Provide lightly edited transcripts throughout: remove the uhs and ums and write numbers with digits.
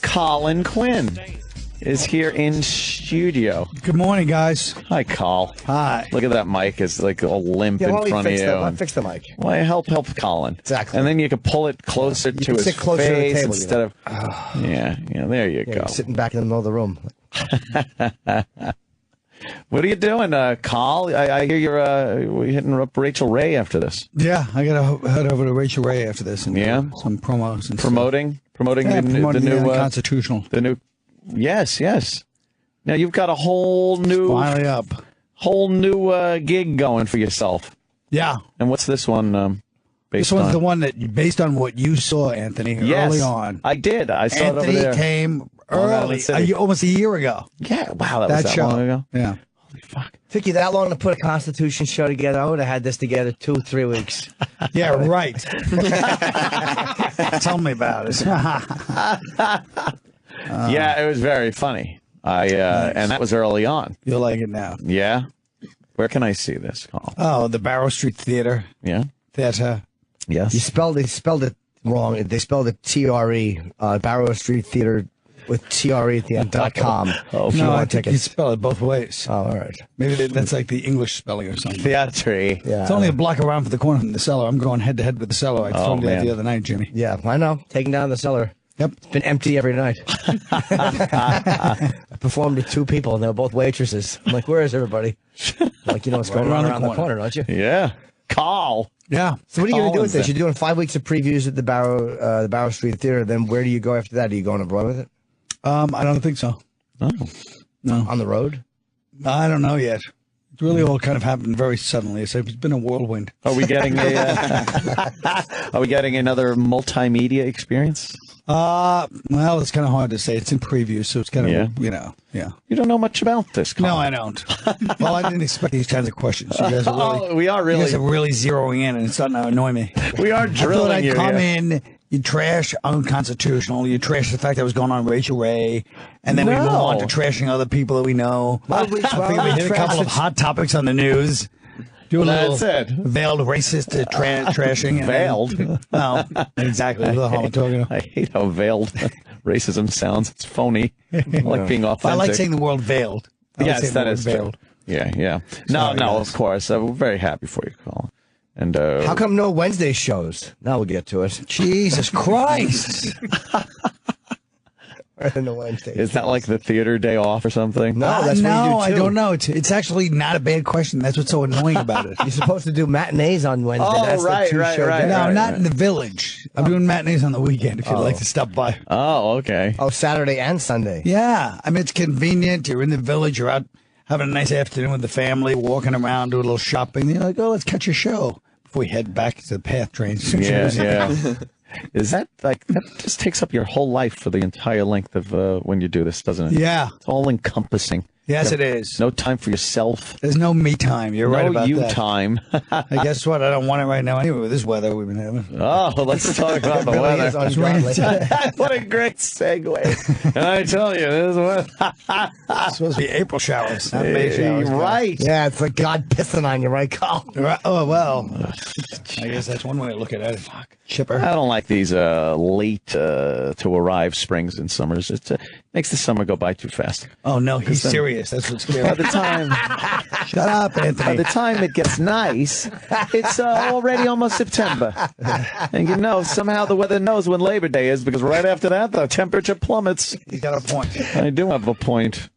Colin Quinn is here in studio. Good morning, guys. Hi, Col. Hi. Look at that mic. It's like all limp in front of you. Fix the mic. Well, help Colin. Exactly. And then you can pull it closer to his sit closer to the face table, instead of... Yeah, there you go. You're sitting back in the middle of the room. What are you doing, Col? I hear you're hitting up Rachel Ray after this. Yeah, I got to head over to Rachel Ray after this and some promos and Promoting promoting the new Constitutional. The new... Yes. Now you've got a whole new... Finally up. Whole new gig going for yourself. Yeah. And what's this one based This one's on? the one that, based on what you saw, Anthony, early on. I did. I saw it over there. Anthony came early, almost a year ago. Yeah, wow, that was that show. long ago? Yeah. Holy fuck. Took you that long to put a Constitution show together? I would have had this together 2-3 weeks. Yeah, right. Tell me about it. Yeah, it was very funny. And that was early on. You'll like it now. Yeah? Where can I see this, Colin? Oh, the Barrow Street Theater. Yeah? Theater. Yes. They spelled it wrong. They spelled it T-R-E, Barrow Street Theater with T-R-E at the end, .com. Oh, if you no, I want think you tickets. spell it both ways. Oh, all right. Maybe that's like the English spelling or something. Theatre. Yeah. It's only a block around from the corner from the cellar. I'm going head to head with the cellar. I told you that man. the other night, Jimmy. Yeah, I know. Taking down the cellar. Yep. It's been empty every night. I performed to 2 people, and they were both waitresses. I'm like, where is everybody? Like, you know what's going on around the corner, don't you? Yeah. Call. Yeah. So what are you going to do with this? Colin's You're doing 5 weeks of previews at the Barrow Street Theater. Then where do you go after that? Are you going abroad with it? I don't think so. Oh. No. On the road? I don't know yet. It really all kind of happened very suddenly. It's been a whirlwind. Are we getting Are we getting another multimedia experience? Well, it's kind of hard to say. It's in preview, so it's kind of, yeah. You don't know much about this, Colin. No, I don't. Well, I didn't expect these kinds of questions. You guys are really, we are you really. guys are really zeroing in, and it's starting to annoy me. We are I thought drilling I'd you come here. in, you trash unconstitutional, you trash the fact that was going on with Rachel Ray, and then we move on to trashing other people that we know. I think we hit a couple of hot topics on the news. Do a That's little it. veiled racist trashing. And Veiled? No, exactly. That's what I'm talking about. I hate how veiled racism sounds. It's phony. I like being authentic. I like saying the word veiled. I like Yes, saying that the word is veiled. true. Yeah. Sorry, No, guys. of course. We're very happy for you, Colin. And How come no Wednesday shows? Now we'll get to it. Jesus Christ. No Wednesday. is that like the theater day off or something? No, that's what you do, I too. don't know. It's actually not a bad question. That's what's so annoying about it. You're supposed to do matinees on Wednesday. Oh, That's right, the right, two-show right. day. No, right, not right. in the village. I'm doing matinees on the weekend if you'd like to stop by. Oh, okay. Oh, Saturday and Sunday. Yeah. I mean, it's convenient. You're in the village. You're out having a nice afternoon with the family, walking around, doing a little shopping. You're like, oh, let's catch a show before we head back to the PATH trains. Yeah. Is that like that just takes up your whole life for the entire length of when you do this, doesn't it? Yeah. It's all encompassing. Yes, it is. No time for yourself. There's no me time. You're right No about you that. time. I guess what? I don't want it right now anyway with this weather we've been having. Oh, let's talk about the Really is weather. ungodly. What a great segue. And I tell you, this is what. It's supposed to be April showers, not May showers. Right. Yeah, it's like God pissing on you, right, Carl? Right. Oh, well. I guess that's one way to look at it. Chipper. I don't like these late to arrive springs and summers. It makes the summer go by too fast. Oh, no, he's serious. That's what's scary. By the time, Shut up, by Anthony. the time it gets nice, it's already almost September. And you know, somehow the weather knows when Labor Day is because right after that, the temperature plummets. He's got a point. I do have a point.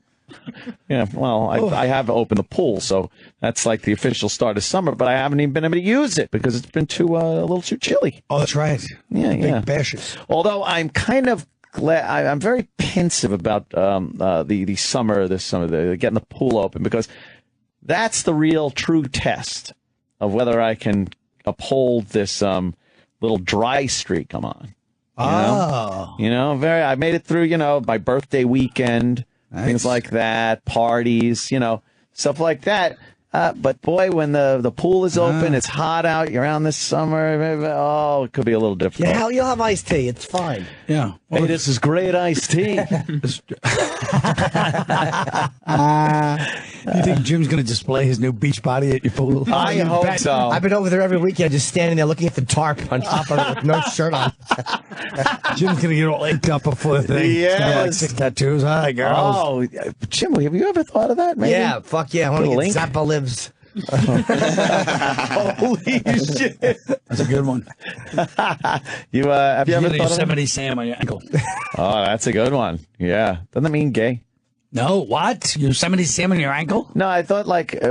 Yeah, well, I have opened the pool, so that's like the official start of summer, but I haven't even been able to use it because it's been a little too chilly. Oh, that's right. Yeah, Big yeah. bashes. Although I'm kind of glad, I'm very pensive about the summer, getting the pool open because that's the real true test of whether I can uphold this little dry streak I'm on. You know, I made it through, my birthday weekend. Nice. Things like that, parties, stuff like that. But boy, when the pool is open, it's hot out, you're around this summer, it could be a little difficult. Yeah, hell, you'll have iced tea. It's fine. Yeah. Hey, this is great iced tea. You think Jim's going to display his new beach body at your pool? I hope so. I've been over there every weekend just standing there looking at the tarp on top of it with no shirt on. Jim's going to get all inked up before the thing. Yes. He's got like 6 tattoos. Hi, girls. Oh, Jim, have you ever thought of that? Maybe? Yeah, fuck yeah. I want to Link? get Zappa Lives. Holy shit. That's a good one. Have you ever You thought of Yosemite Sam on your ankle. Oh, that's a good one. Yeah. Doesn't that mean gay? No, what? Yosemite Sam on your ankle? No, I thought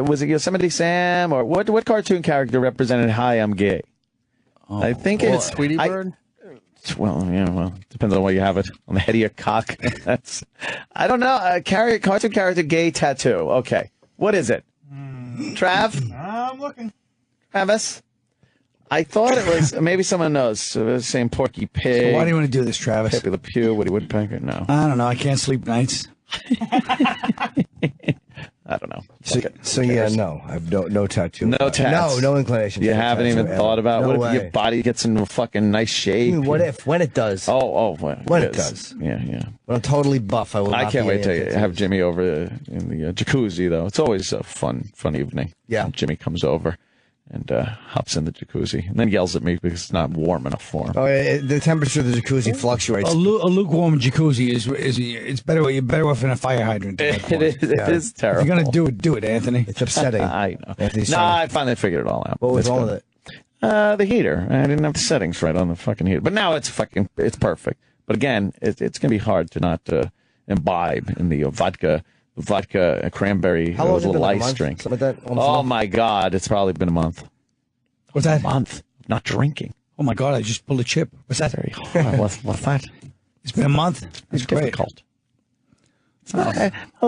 was it Yosemite Sam or what cartoon character represented "Hi, I'm gay"? I think it's Tweety Bird. Well, depends on where you have it on the head of your cock. I don't know. Cartoon character gay tattoo. Okay, what is it? Trav? I'm looking. Travis? I thought it was maybe someone knows. Same Porky Pig. So why do you want to do this, Travis? Pepe Le Pew, Woody Woodpecker? No, I don't know. I can't sleep nights. I don't know. So yeah, no. I have no tattoo. No tats. No inclination. You to a haven't tattoo even ever. thought about No what way. if your body gets into a fucking nice shape? I mean, what if? When it does. Well, When it is. does. Yeah. When I'm totally buff, I will. I not can't be wait any to have Jimmy over in the jacuzzi, though. It's always a fun evening. Yeah. When Jimmy comes over and hops in the jacuzzi and then yells at me because it's not warm enough for him. Oh, the temperature of the jacuzzi fluctuates. A lukewarm jacuzzi is it's better. You're better off in a fire hydrant. At that point. It is terrible. If you're gonna do it, Anthony. It's upsetting. I know. Anthony's No, saying- I finally figured it all out. What was It's wrong good. with it? The heater. I didn't have the settings right on the fucking heater. But now it's perfect. But again, it's going to be hard to not imbibe in the vodka cranberry How long has it little been? Like a ice month? drink. Something like that? Almost a Oh month? my God, it's probably been a month. What's that? Month of not drinking. Oh my God! I just pulled a chip. What's that? Very hard. What's that? It's been a month. That's It's great. difficult.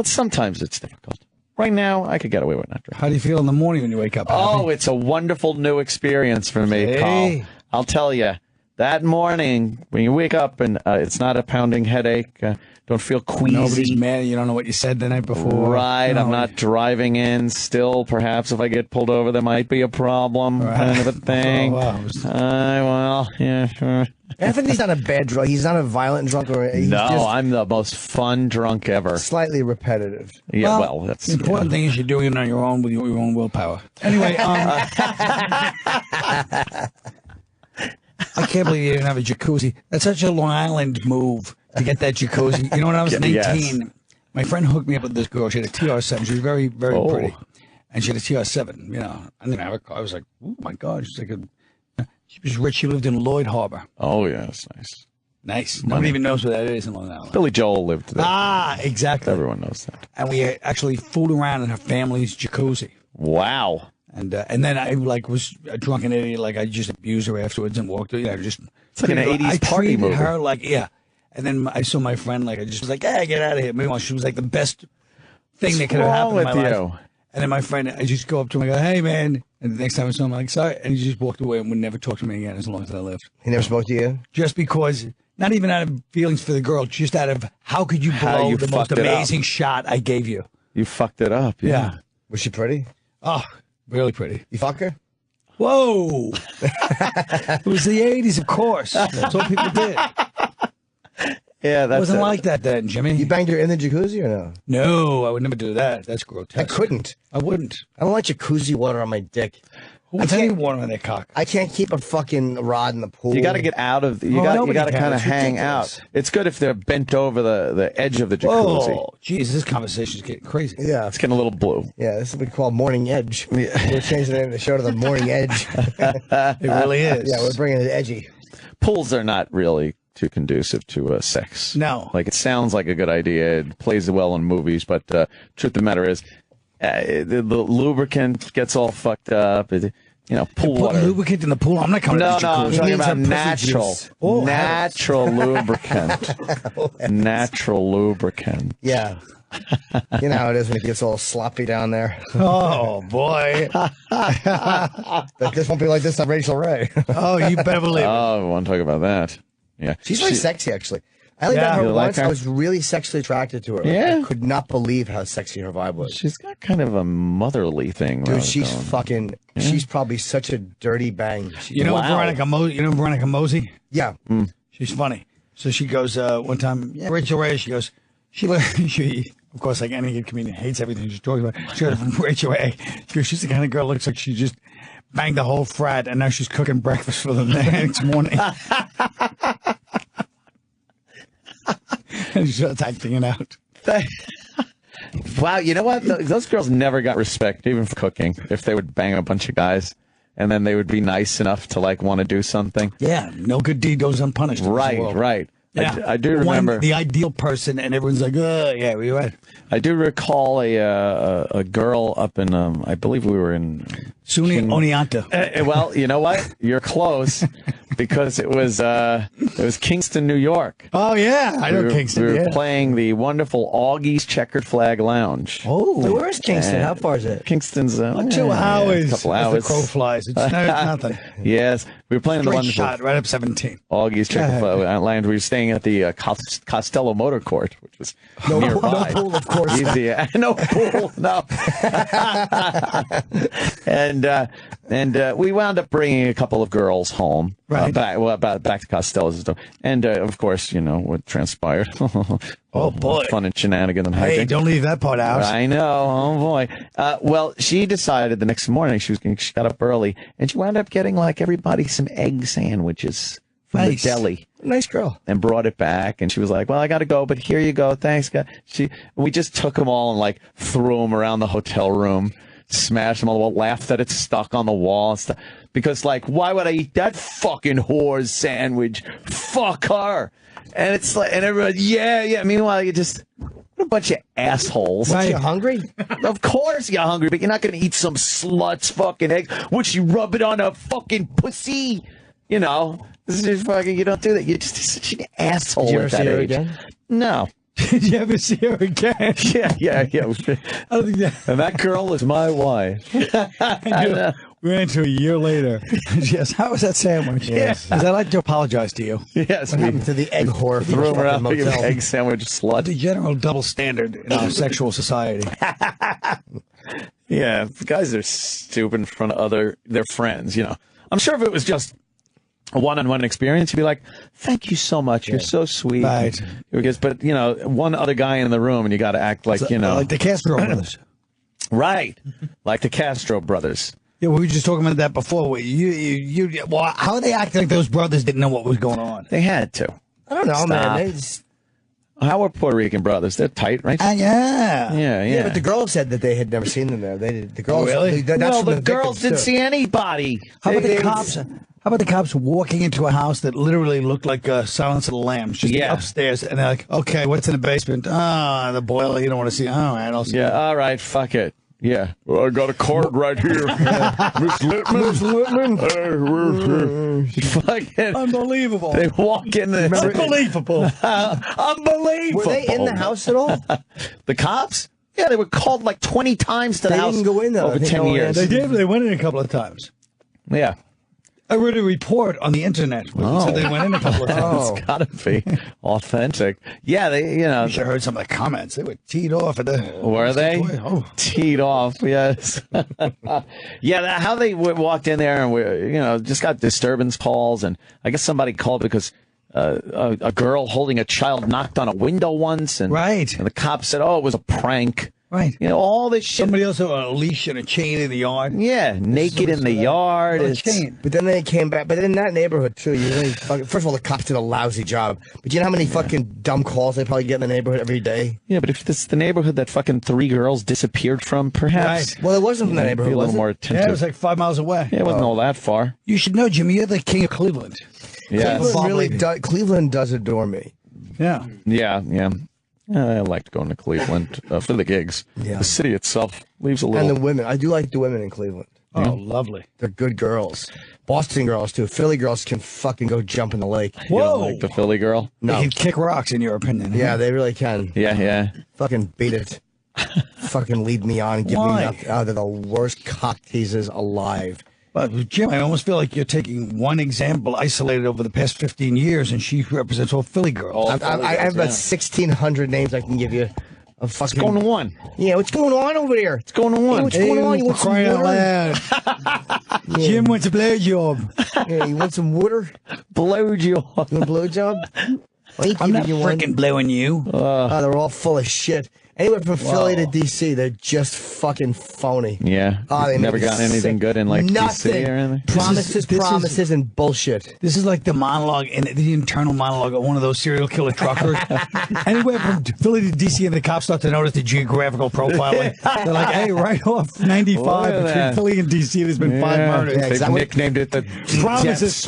Sometimes it's difficult. Right now, I could get away with not drinking. How do you feel in the morning when you wake up? Oh, Happy? it's a wonderful new experience for me, Carl. I'll tell you. That morning, when you wake up and it's not a pounding headache, don't feel queasy. Nobody's mad. You don't know what you said the night before. Right, No. I'm not driving in still. Perhaps if I get pulled over, there might be a problem, kind of a thing. Oh, wow. Well, yeah, sure. Anthony's not a bad drunk. He's not a violent drunk. He's No, just I'm the most fun drunk ever. slightly repetitive. Yeah, well, that's The important thing is you're doing it on your own with your own willpower. Anyway, I can't believe you didn't have a jacuzzi. That's such a Long Island move to get that jacuzzi. You know, when I was 18, Yes. my friend hooked me up with this girl. She had a TR7. She was very, very Oh. pretty. And she had a TR7. You know, I didn't have a car. I was like, oh my God. She's like she was rich. She lived in Lloyd Harbor. Oh, yeah, that's nice. Nice. Nobody even knows where that is in Long Island. Billy Joel lived there. Ah, exactly. Everyone knows that. And we actually fooled around in her family's jacuzzi. Wow. And then I was a drunken idiot. Like I just abused her afterwards and walked her. You know, just It's like an 80s party treated movie. her like And then I saw my friend. Like I just was like, "Hey, get out of here!" Meanwhile, she was like the best thing that could have wrong happened in with my you? life. And then my friend, I just go up to him and go, "Hey, man!" And the next time I saw him, I'm like, "Sorry," and he just walked away and would never talk to me again as long as I lived. He never spoke to you? Just because, not even out of feelings for the girl, just out of how could you How blow you the most fucked it up. amazing shot I gave you? You fucked it up. Yeah. Was she pretty? Oh, really pretty. You fuck her? Whoa! It was the 80s, of course. That's what people did. Yeah, It that's wasn't it. like that then, Jimmy. You banged her in the jacuzzi or no? No, I would never do that. That's I grotesque. couldn't. I wouldn't. I don't like jacuzzi water on my dick. Who wants any water on their cock? I can't keep a fucking rod in the pool. You got to get out of. You got nobody to can. kind of It's hang ridiculous. out. It's good if they're bent over the edge of the jacuzzi. Oh, geez, this conversation's getting crazy. Yeah. It's getting a little blue. Yeah, this is what we call Morning Edge. We're changing the name of the show to the Morning Edge. It really is. Yeah, we're bringing it edgy. Pools are not really too conducive to sex. No. Like it sounds like a good idea. It plays well in movies, but truth of the matter is, the lubricant gets all fucked up. Pool Put water. lubricant in the pool. I'm not coming No, to the no, I'm jacuzzi. talking needs about some pussy natural, juice. Oh, natural lubricant, natural lubricant. Yeah. You know how it is when it gets all sloppy down there. Oh, boy. But this won't be like this on Rachel Ray. Oh, you better believe it. Oh, I want to talk about that. Yeah, She's very sexy, actually. I only met her You like once. her? I was really sexually attracted to her. Yeah? I could not believe how sexy her vibe was. She's got kind of a motherly thing. Dude, she's fucking. She's probably such a dirty bang. You know Veronica Mosey? Yeah. She's funny. So she goes one time, Rachel Ray, she goes, she of course, like any good comedian, hates everything she talks about. She goes, Rachel Ray, she goes, she's the kind of girl that looks like she just banged the whole frat and now she's cooking breakfast for them the next morning. And she starts acting it out. Wow, you know what? Those girls never got respect, even for cooking, if they would bang a bunch of guys. And then they would be nice enough to like want to do something. Yeah, no good deed goes unpunished. Right. Yeah. I do remember the ideal person, and everyone's like, "Oh, yeah, we right." I do recall a girl up in I believe we were in SUNY Oneonta. Well, you know what? You're close because it was Kingston, New York. Oh yeah, I know Kingston. We were playing the wonderful Augie's Checkered Flag Lounge. Oh, So where's Kingston? How far is it? Kingston's 2 hours. a couple as hours. the crow flies. It's nothing. Yes, we were playing the Straight wonderful shot right up 17. Augie's Checkered Flag Lounge. We were staying at the Costello Motor Court, which was nearby. No pool, of course. Easy. No pool, no. and we wound up bringing a couple of girls home, Right. back to Costello's and stuff. And of course, you know what transpired. Oh boy, fun and shenanigans and hey, hijinks. don't leave that part out. I know. Oh boy. Well, she decided the next morning she got up early and she wound up getting like everybody some egg sandwiches from Nice. the deli. Nice girl. And brought it back, and she was like, "Well, I got to go, but here you go, thanks, God." We just took them all and like threw them around the hotel room, smashed them on the wall, laughed that it's stuck on the wall and stuff. Because like, why would I eat that fucking whore's sandwich? Fuck her. And it's like, and everybody, yeah. Meanwhile, you just what a bunch of assholes. Right. You hungry? Of course you're hungry, but you're not going to eat some slut's fucking egg. Would she rub it on a fucking pussy? You know, this is just fucking. You don't do that. You're just such an asshole. Did you ever at that see her age. again? No. Did you ever see her again? Yeah. I don't think that. And that girl is my wife. We ran into a year later. Yes, how was that sandwich? Yes. Because I'd like to apologize to you. Yes, What happened to the egg whore? threw him around like an motel? egg sandwich slut. The general double standard in our sexual society. Yeah, guys are stupid in front of their friends. You know, I'm sure if it was just a one-on-one experience, you'd be like, "Thank you so much. You're so sweet." Right. But you know, one other guy in the room, and you got to act like like the Castro brothers. right, like the Castro brothers. Yeah, we were just talking about that before. Well, how are they acting like those brothers didn't know what was going on? They had to. I don't know, Stop. man. They just, How are Puerto Rican brothers? They're tight, right? Yeah. Yeah. but the girls said that they had never seen them there. They did. The girls. really? That's No, from the girls victims, didn't too. see anybody. How about They- the cops? How about the cops walking into a house that literally looked like Silence of the Lambs, just Yeah. upstairs, and they're like, "Okay, what's in the basement? Ah, the boiler. You don't want to see. All right, I'll see." Yeah, all right, fuck it. Yeah. Well, I got a card right here. Miss Littman. Fucking. Unbelievable. They walk in the. Unbelievable. Unbelievable. Were they in the house at all? The cops? Yeah, they were called like 20 times to the They house didn't go in, though. I over think 10 no one years. They did. They went in a couple of times. Yeah. I read a report on the internet where it said they went in a couple of times. It's got to be authentic. Yeah, they, you know. You should have heard some of the comments. They were teed off at the. Were they? Oh. Teed off, yes. Yeah, how they walked in there and just got disturbance calls, and I guess somebody called because a girl holding a child knocked on a window once, and Right. and the cops said, "Oh, it was a prank." Right. You know, all this shit. Somebody else had a leash and a chain in the yard. Yeah, naked in the yard. A It's- chain. But then they came back. But in that neighborhood too, first of all, the cops did a lousy job. But you know how many fucking dumb calls they probably get in the neighborhood every day? Yeah, but if this is the neighborhood that fucking 3 girls disappeared from, perhaps. Right. Well, it wasn't from that Be neighborhood. a little Was more it? attentive. Yeah, it was like 5 miles away. Yeah, it wasn't all that far. You should know, Jimmy, you're the king of Cleveland. Yeah. Cleveland does adore me. Yeah. Yeah. I liked going to Cleveland for the gigs. Yeah. The city itself leaves a And little. the women. I do like the women in Cleveland. Oh, lovely. They're good girls. Boston girls too. Philly girls can fucking go jump in the lake. You don't Whoa. like the Philly girl? They No. can kick rocks, in your opinion. huh? Yeah, they really can. Yeah. Fucking beat it. Fucking lead me on. Give Why? me nothing. Oh, they're the worst cock teasers alive. Jim, I almost feel like you're taking one example isolated over the past 15 years, and she represents all Philly girls. I have about 1,600 names I can give you. What's going on? Yeah, what's going on over there? What's going on? Hey, what's going on? You want some Crying out water? loud. Jim wants a blowjob. Yeah, you want some water? Blowjob. You want a blowjob? I'm not freaking blowing you. They're all full of shit. Anywhere from Philly to D.C., they're just fucking phony. Yeah. They never gotten anything good in like Nothing. D.C. or anything. Promises, and bullshit. This is like the monologue and the internal monologue of one of those serial killer truckers. Anywhere from Philly to D.C. and the cops start to notice the geographical profiling. They're like, hey, right off 95 between Philly and D.C. there's been 5 murders. Yeah, They've nicknamed it the Promises.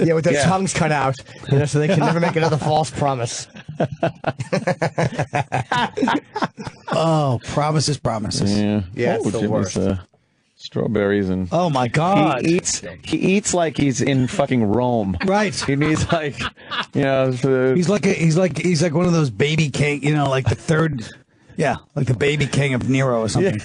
Yeah, with their tongues cut out, so they can never make another false promise. Oh, promises. Yeah, it's the Jim worst. is, strawberries and Oh my God. he eats like he's in fucking Rome. Right. He needs like He's like one of those baby king, like the third, like the baby king of Nero or something.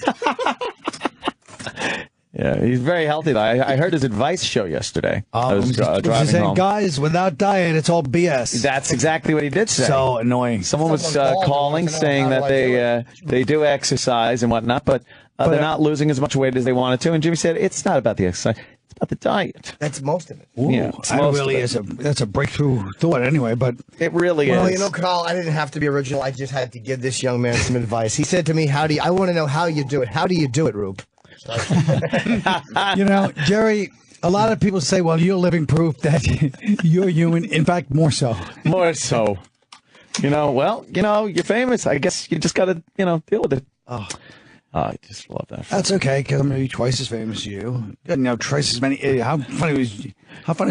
Yeah, he's very healthy. I heard his advice show yesterday. I was He driving said, home. guys, without diet, it's all BS. That's exactly what he did say. So annoying. Someone was Someone called calling and wanted to know saying how that do I they do exercise and whatnot, but they're not losing as much weight as they wanted to. And Jimmy said it's not about the exercise; it's about the diet. That's most of it. Ooh, Yeah, that most really of is that's a breakthrough thought anyway, but It really Well, is. you know, Carl, I didn't have to be original. I just had to give this young man some advice. He said to me, I want to know how you do it. How do you do it, Rube? Jerry, a lot of people say, well, you're living proof that you're human. In fact, more so. More so. You're famous. I guess you just got to, deal with it. Oh, I just love that. That's okay, because I'm maybe twice as famous as you. Twice as many. How funny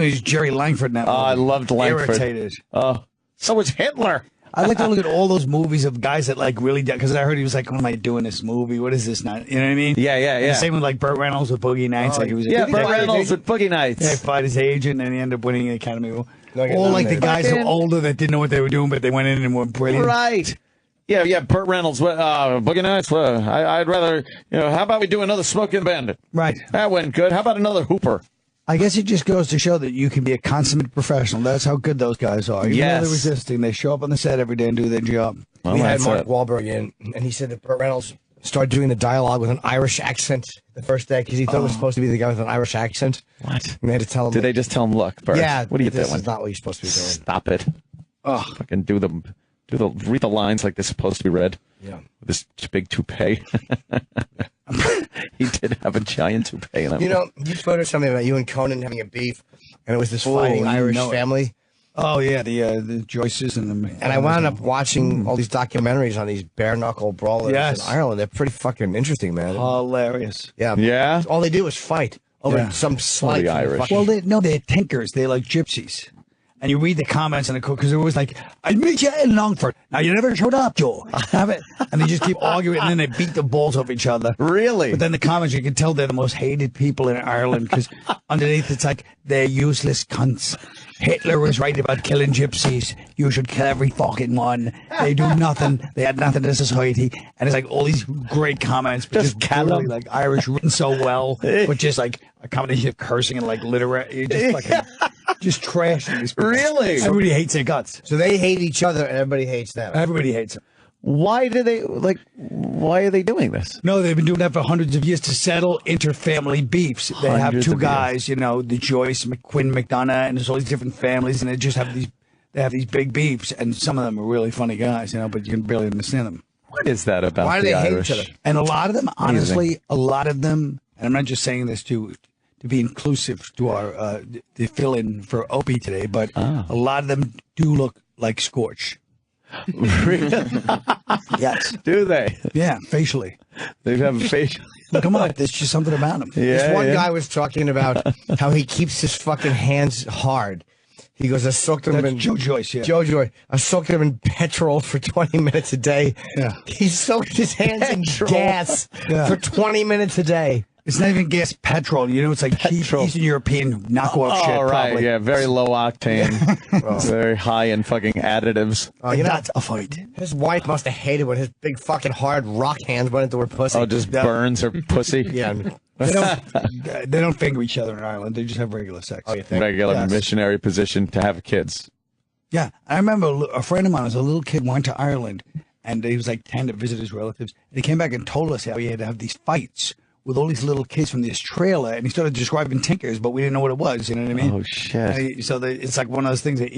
was Jerry Langford in that movie? I loved Langford. Irritated. So was Hitler. I like to look at all those movies of guys that really, because I heard he was like, what am I doing this movie? What is this now? You know what I mean? Yeah. And same with like Burt Reynolds with Boogie Nights. He was Burt Reynolds with Boogie Nights. Yeah, fight his agent and he ended up winning an Academy Award. No, All like the guys who Fucking- are older that didn't know what they were doing, but they went in and were brilliant. Right. Yeah, Burt Reynolds. Boogie Nights. I'd rather, how about we do another Smoking Bandit? Right. That went good. How about another Hooper? I guess it just goes to show that you can be a consummate professional. That's how good those guys are. Even though they're resisting, they show up on the set every day and do their job. Well, We had that's Mark it. Wahlberg in, and he said that Burt Reynolds started doing the dialogue with an Irish accent the first day because he thought it was supposed to be the guy with an Irish accent. What? And they had to tell him. Did they just tell him, look, Burt, Yeah, what are you this doing? is not what you're supposed to be doing. Stop it. Oh, Fucking read the lines like they're supposed to be read. Yeah. With this big toupee. He did have a giant toupee. In that movie. You photoed something about you and Conan having a beef, and it was this fighting you Irish know it. family. oh yeah, the Joyces and the. And I wound up watching all these documentaries on these bare knuckle brawlers Yes. in Ireland. They're pretty fucking interesting, man. Hilarious. Yeah. Yeah? All they do is fight over Yeah. some slight. the Irish. Well, they're tinkers. They're like gypsies. And you read the comments in the because it was like, I'd meet you in Longford. Now, you never showed up, Joe. Have it. And they just keep arguing, and then they beat the balls off each other. Really? But then the comments, you can tell they're the most hated people in Ireland because underneath it's like, they're useless cunts. Hitler was right about killing gypsies. You should kill every fucking one. They do nothing. They add nothing to society. And it's like all these great comments, but just brutally, like Irish written so well, but just like a combination of cursing and like literary, just fucking, just trashing these people. Really? Everybody hates their guts. So they hate each other, and everybody hates them. Everybody hates them. Why are they doing this? No, they've been doing that for hundreds of years to settle interfamily beefs. They have Hundreds two of guys, the Joyce, Quinn, McDonough, and there's all these different families, and they just have these big beefs, and some of them are really funny guys, but you can barely understand them. What is that about Why do the they hate Irish? each other? And a lot of them, honestly, and I'm not just saying this to be inclusive to our the fill-in for Opie today, but a lot of them do look like Scorch. Yes. Do they? Yeah, facially. They have facial. Look them up. There's just something about them. This one guy was talking about how he keeps his fucking hands hard. He goes, I soaked them That's in Joe Joyce, yeah. Joe Joy. I soaked them in petrol for 20 minutes a day. Yeah. He soaked his hands in gas Yeah. for 20 minutes a day. It's not even gas, petrol. You know, it's like cheap Eastern European knockoff shit. Oh, right. Probably. Yeah, very low octane. Very high in fucking additives. That's a fight. His wife must have hated when his big fucking hard rock hands went into her pussy. Oh, just burns her pussy? Yeah. They don't finger each other in Ireland. They just have regular sex. Oh, you think? Regular missionary position to have kids. Yeah. I remember a friend of mine as a little kid went to Ireland, and he was like 10 to visit his relatives. And he came back and told us how he had to have these fights with all these little kids from this trailer, and he started describing tinkers, but we didn't know what it was. You know what I mean? Oh shit! So it's like one of those things that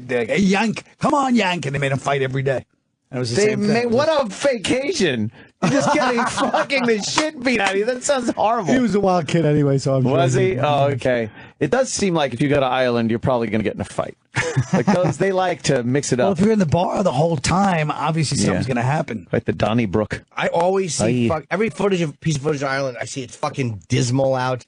they're like, "Hey, Yank, come on, Yank," and they made him fight every day. And it was the same thing. What a vacation! You're just getting fucking the shit beat out of you. That sounds horrible. He was a wild kid anyway, so I'm Was sure he? Oh, okay. It does seem like if you go to Ireland, you're probably going to get in a fight. Like those, they like to mix it Well, up. if you're in the bar the whole time, obviously something's going to happen. Like the Donnybrook. I always see every piece of footage of Ireland. I see it's fucking dismal out.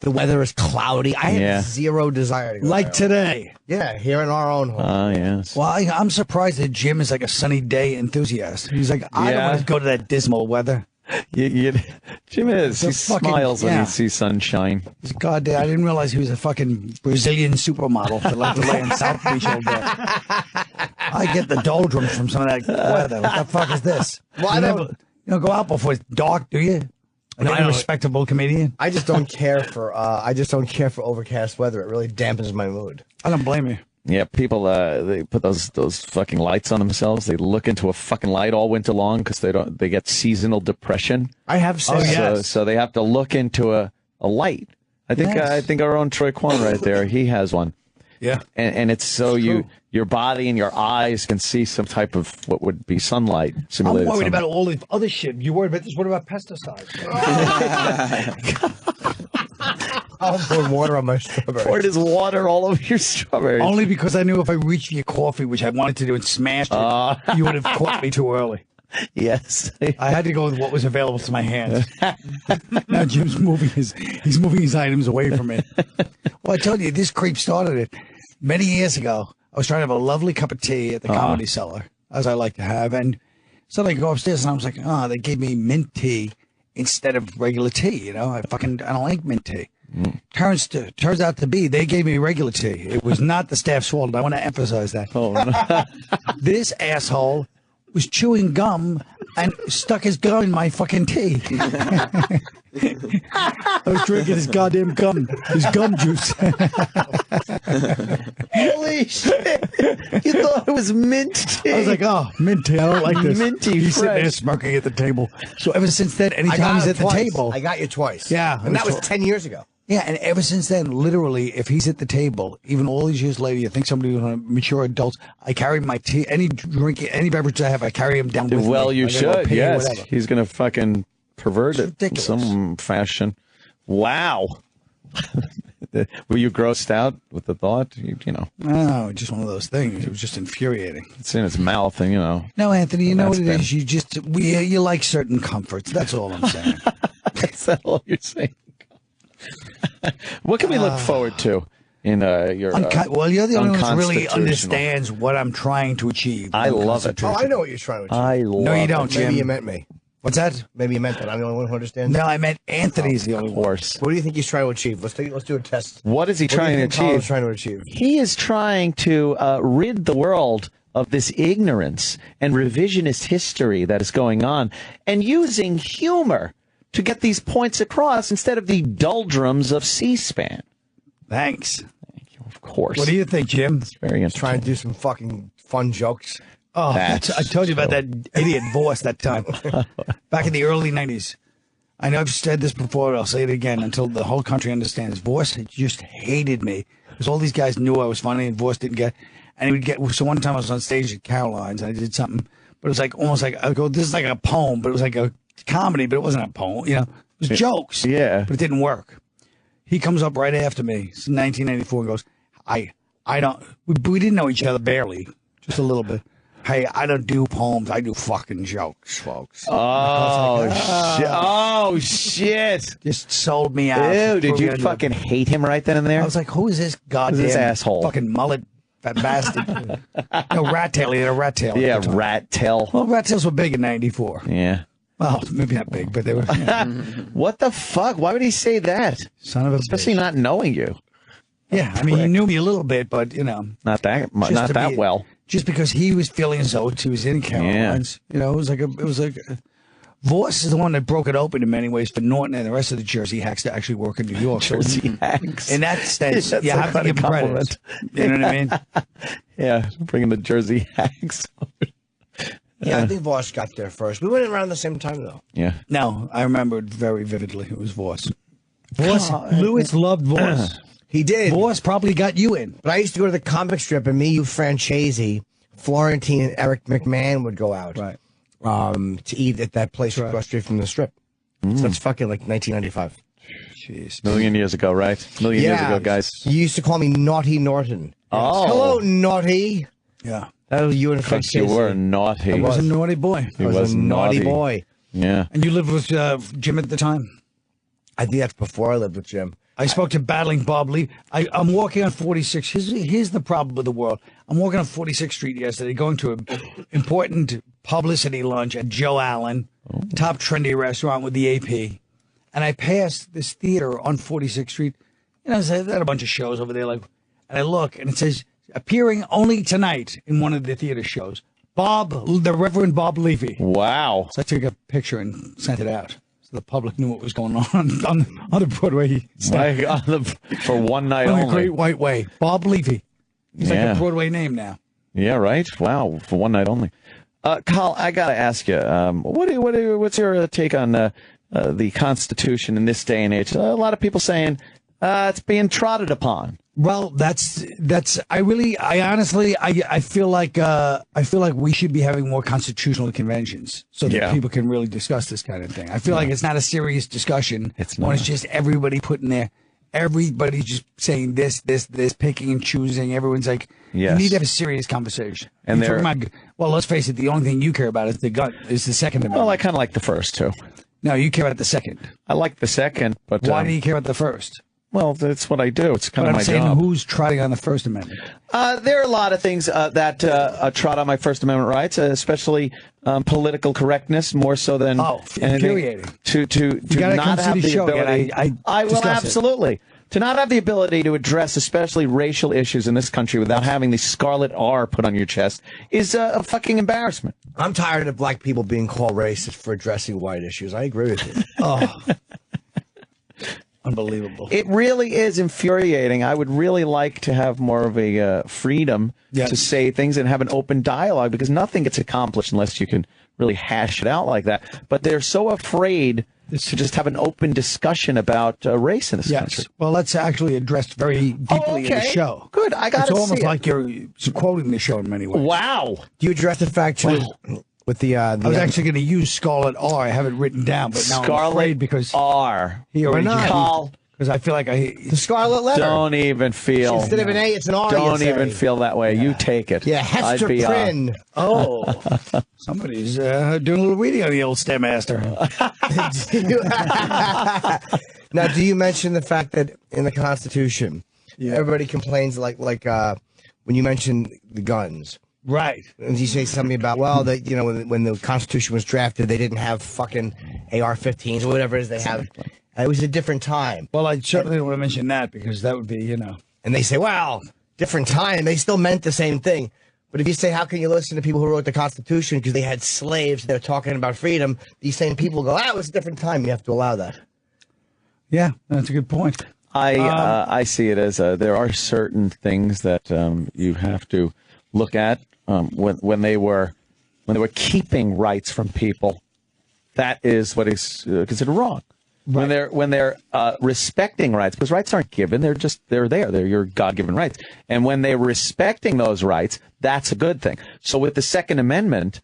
The weather is cloudy. I have zero desire to go. Like today. Yeah, here in our own home. Oh, yes. Well, I'm surprised that Jim is like a sunny day enthusiast. He's like, I don't want to go to that dismal weather. Jim is. He smiles when he sees sunshine. He's goddamn. I didn't realize he was a fucking Brazilian supermodel that liked to lay in South Beach all day. I get the doldrums from some of that weather. What the fuck is this? Well, you don't go out before it's dark, do you? An respectable comedian. I just don't care for. I just don't care for overcast weather. It really dampens my mood. I don't blame you. Yeah, people they put those fucking lights on themselves. They look into a fucking light all winter long because they get seasonal depression. I have said so they have to look into a light. I think our own Troy Quan right there, he has one. Yeah, and it's so your body and your eyes can see some type of what would be sunlight simulated. I'm worried sunlight. about all the other shit. You worried about this? What about pesticides? I'll pour water on my strawberries. Poured his water all over your strawberries. Only because I knew if I reached for your coffee, which I wanted to do, and smashed it, you would have caught me too early. Yes, I had to go with what was available to my hands. Now Jim's moving his items away from me. Well, I told you this creep started it many years ago. I was trying to have a lovely cup of tea at the Comedy Cellar, as I like to have, and so I go upstairs and I was like, they gave me mint tea instead of regular tea. You know, I don't like mint tea. Turns out to be they gave me regular tea. It was not the staff's fault. I want to emphasize that. Oh, no. This asshole was chewing gum and stuck his gum in my fucking tea. I was drinking his goddamn gum, his gum juice. Holy shit! You thought it was mint tea. I was like, mint tea. I don't like this. Minty He's sitting there fresh. smirking at the table. So ever since then, anytime he's at the table, I got you twice. Yeah, and that was 10 years ago. yeah, and ever since then, literally, if he's at the table, even all these years later, you think somebody was a mature adult, I carry my tea, any beverage I have, I carry him down with me. Well, you Like I go should. pee or Yes, whatever. he's gonna fucking pervert it in ridiculous. some fashion. Wow. Were you grossed out with the thought? You know, No, just one of those things. It was just infuriating. it's in his mouth, and you know. No, Anthony, you know what it That's is. You like certain comforts. That's all I'm saying. That's all you're saying. What can we look forward to in your? Well, you're the only one who really unconstitutional- understands what I'm trying to achieve. I love it. Oh, I know what you're trying to achieve. I love No, you it. don't, Jim. Maybe you meant me. What's that? Maybe you meant that. I'm the only one who understands. No, I meant Anthony's the only Of one. course. What do you think he's trying to achieve? Let's do a test. What is he What do you trying to think Colin's achieve? trying to achieve? He is trying to rid the world of this ignorance and revisionist history that is going on, and using humor to get these points across instead of the doldrums of C-SPAN. Thanks. Thank you, of course. What do you think, Jim? Very He's trying to do some fucking fun jokes. Oh, That's I told you about so- that idiot Voss that time. Back in the early 90s. I know I've said this before, but I'll say it again until the whole country understands. Voss just hated me. Because all these guys knew I was funny and Voss didn't get. And he would get. So one time I was on stage at Caroline's and I did something. But it was like almost like, I go, this is like a poem, but it was like a comedy, but it wasn't a poem. You know, it was jokes. Yeah. But it didn't work. He comes up right after me. It's 1994. He goes, I don't. We didn't know each other barely, just a little bit. Hey, I don't do poems. I do fucking jokes, folks. Oh, shit. Oh, shit. Just sold me out. Ew, did What are we you gonna do? fucking hate him right then and there? I was like, who is this goddamn Who's this asshole? fucking mullet fat bastard? No, rat tail. He had a rat tail. Yeah, at the time. rat tail. Well, rat tails were big in '94. Yeah. Well, maybe not big, but they were. What the fuck? Why would he say that? Son of a Especially bitch. not knowing you. Yeah, I mean, he knew me a little bit, but, Not that well. Just because he was feeling as though he was in Caroline's. It was like Voss is the one that broke it open in many ways for Norton and the rest of the Jersey hacks to actually work in New York. Jersey hacks. In that sense, That's you a have to kind of give credit. You know what I mean? Yeah, bringing the Jersey hacks. Yeah, I think Voss got there first. We went around the same time, though. Yeah. No, I remember it very vividly. It was Voss. Lewis loved Voss. He did. Voss probably got you in. But I used to go to the comic strip, and me, you, Franchese, Florentine, and Eric McMahon would go out. Right. To eat at that place across the street from the strip. So that's fucking like 1995. Jeez. Million years ago, right? Million years ago, guys. You used to call me Naughty Norton. Oh. Hello, Naughty. Yeah. That was you and Because you were naughty. I was a naughty boy. He was a naughty boy. Yeah. And you lived with Jim at the time? I think that's before I lived with Jim. I spoke to Battling Bob Lee. I'm walking on 46. Here's the problem with the world. I'm walking on 46th Street yesterday, going to an important publicity lunch at Joe Allen, top trendy restaurant with the AP. And I passed this theater on 46th Street. They had a bunch of shows over there. And I look, and it says, appearing only tonight in one of the theater shows, the Reverend Bob Levy. Wow. So I took a picture and sent it out. So the public knew what was going on the Broadway. For one night On only. the Great White Way. Bob Levy. He's like Yeah. a Broadway name now. Yeah, right? Wow. For one night only. Kyle, I got to ask you, what's your take on the Constitution in this day and age? A lot of people saying it's being trotted upon. Well, I feel like we should be having more constitutional conventions so that people can really discuss this kind of thing. I feel like it's not a serious discussion. It's when not. it's just everybody putting everybody just saying this, picking and choosing. Everyone's like, Yes. you need to have a serious conversation. And You're talking about, well, let's face it, the only thing you care about is the Second Amendment. Well, I kind of like the first two. No, you care about the second. I like the second, but Why do you care about the first? well, that's what I do. It's kind But of I'm my saying job. who's trotting on the First Amendment? There are a lot of things that trot on my First Amendment rights, especially political correctness, more so than infuriating. To gotta not come see have the the show ability. again. I will discuss it. absolutely. To not have the ability to address especially racial issues in this country without having the scarlet R put on your chest is a fucking embarrassment. I'm tired of black people being called racist for addressing white issues. I agree with you. Oh. Unbelievable. It really is infuriating. I would really like to have more of a freedom to say things and have an open dialogue, because nothing gets accomplished unless you can really hash it out like that. But they're so afraid to just have an open discussion about race in this country. Well, let's actually address very deeply in the show. Good. I got It's to see almost it. like you're quoting the show in many ways. Wow. Do you address the fact with the I was actually going to use Scarlet R. I have it written down, but now I'm Scarlet afraid because R. he already not? Call. because I feel like the scarlet letter? Don't even feel. Instead of an A, it's an R. Don't you say. even feel that way. You take it. Yeah, Hester I'd be, Prynne. oh, somebody's doing a little reading on the old Stairmaster. Now, do you mention the fact that in the Constitution, everybody complains like when you mention the guns? Right. And you say something about, well, that when the Constitution was drafted, they didn't have fucking AR-15s or whatever it is they have. It was a different time. Well, I certainly don't want to mention that because that would be, And they say, well, different time. They still meant the same thing. But if you say, how can you listen to people who wrote the Constitution because they had slaves, they're talking about freedom, these same people go, it was a different time. You have to allow that. Yeah, that's a good point. I see it as there are certain things that you have to look at when they were keeping rights from people. That is what is considered wrong. Right. When they're respecting rights, because rights aren't given, they're there. They're your God-given rights. And when they're respecting those rights, that's a good thing. So with the Second Amendment,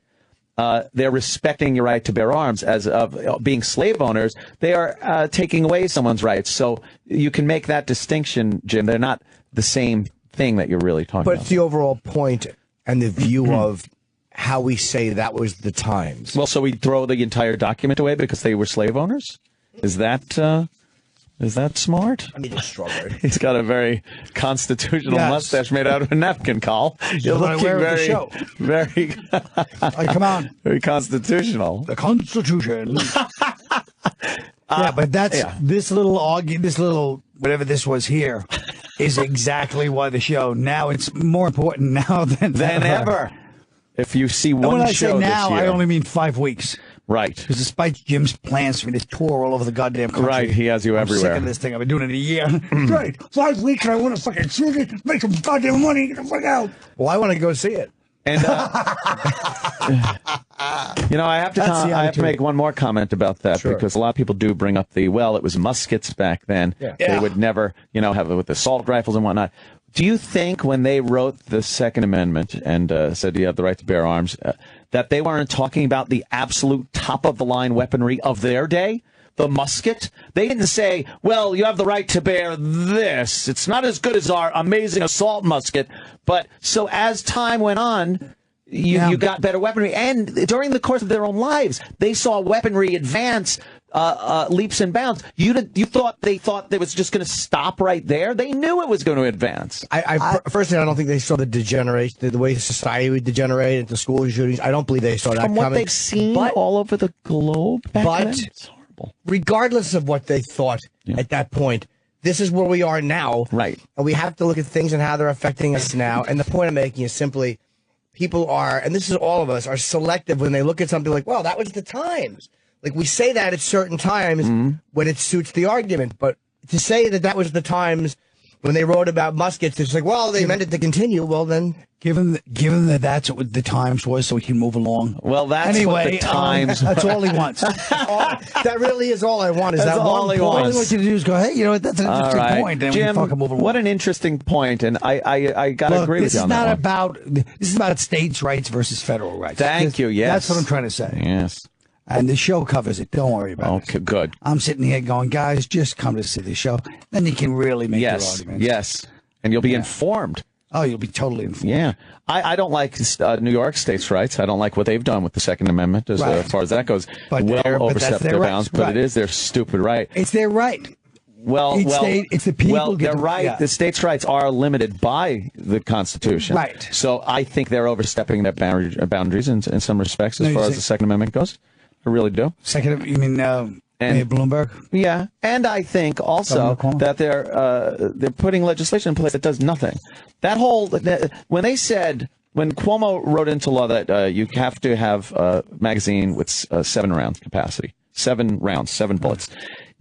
they're respecting your right to bear arms. As of being slave owners, they are taking away someone's rights. So you can make that distinction, Jim. They're not the same thing that you're really talking about. But it's the overall point and the view of how we say that was the times. Well, so we throw the entire document away because they were slave owners? Is that Is that smart? I need a strawberry. He's got a very constitutional mustache made out of a napkin, Carl. You're what I looking wear at the very, show. very, Come on. very constitutional. The Constitution. Yeah, but this little whatever this was here is exactly why the show now it's more important now than ever. If you see one when I show say now, this year, I only mean 5 weeks. Right. Because despite Jim's plans for me to tour all over the goddamn country, right, he has you everywhere. I'm sick of this thing. I've been doing it a year. Right, 5 weeks, and I want to fucking see it, make some goddamn money, get the fuck out. Well, I want to go see it. And I have to make one more comment about that because a lot of people do bring up it was muskets back then. Yeah. They would never, have it with assault rifles and whatnot. Do you think when they wrote the Second Amendment and said you have the right to bear arms, that they weren't talking about the absolute top of the line weaponry of their day? The musket? They didn't say, well, you have the right to bear this. It's not as good as our amazing assault musket. But so as time went on, you got better weaponry. And during the course of their own lives, they saw weaponry advance leaps and bounds. You thought they thought it was just going to stop right there? They knew it was going to advance. Personally, I don't think they saw the degeneration, the way society would degenerate into school shootings. I don't believe they saw that From coming. what they've seen all over the globe back then, it's horrible. Regardless of what they thought at that point, this is where we are now. Right. And we have to look at things and how they're affecting us now. And the point I'm making is simply people are, and this is all of us, are selective when they look at something like, well, that was the times. Like we say that at certain times when it suits the argument. But to say that was the times when they wrote about muskets, it's like, well, they meant it to continue. Well, then. Given that that's what the Times was, so we can move along. Well, that's what the Times. That's all he wants. That really is all I want. That's all he wants. All he wants you to do is go, hey, that's an interesting point. And Jim, we fucking move along. what an interesting point, and I got to agree with you on that one. This is about states' rights versus federal rights. Thank you, yes. That's what I'm trying to say. Yes. And the show covers it. Don't worry about it. Okay, good. I'm sitting here going, guys, just come to see the show. Then you can really make your arguments. Yes, and you'll be informed. Oh, you'll be totally informed. Yeah. I don't like New York states' rights. I don't like what they've done with the Second Amendment as far as that goes. But overstepped their bounds, right. but it is their stupid right. It's their right. It's the people. Well, they're right. Yeah. The states' rights are limited by the Constitution. Right. So I think they're overstepping their boundaries in some respects as far as the Second Amendment goes. I really do. You mean Bloomberg? Yeah, and I think also that they're putting legislation in place that does nothing. When Cuomo wrote into law that you have to have a magazine with 7 round capacity, 7 rounds, 7 bullets.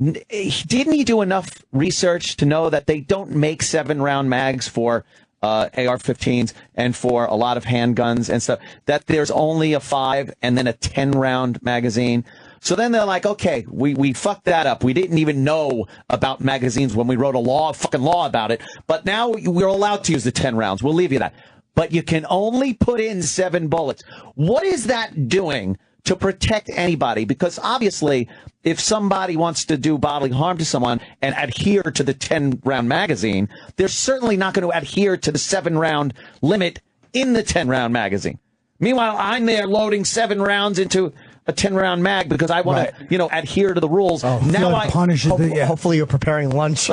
Didn't he do enough research to know that they don't make 7-round mags for AR-15s and for a lot of handguns and stuff, that there's only a 5 and then a 10-round magazine? So then they're like, okay, we fucked that up. We didn't even know about magazines when we wrote a fucking law about it. But now we're allowed to use the 10 rounds. We'll leave you that. But you can only put in 7 bullets. What is that doing to protect anybody? Because obviously, if somebody wants to do bodily harm to someone and adhere to the 10-round magazine, they're certainly not going to adhere to the 7-round limit in the 10-round magazine. Meanwhile, I'm there loading 7 rounds into a 10-round mag because I want to, adhere to the rules. Oh, now hopefully you're preparing lunch.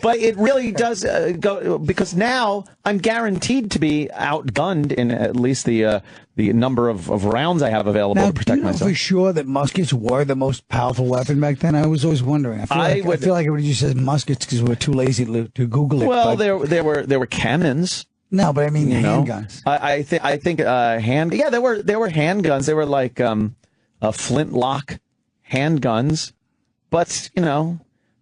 But it really does go, because now I'm guaranteed to be outgunned in at least the number of rounds I have available to protect myself. Do you know for sure that muskets were the most powerful weapon back then? I was always wondering. I feel like everybody just says muskets because we're too lazy to Google it. Well, there were cannons. No, but I mean handguns. I think there were handguns. They were like flintlock handguns, but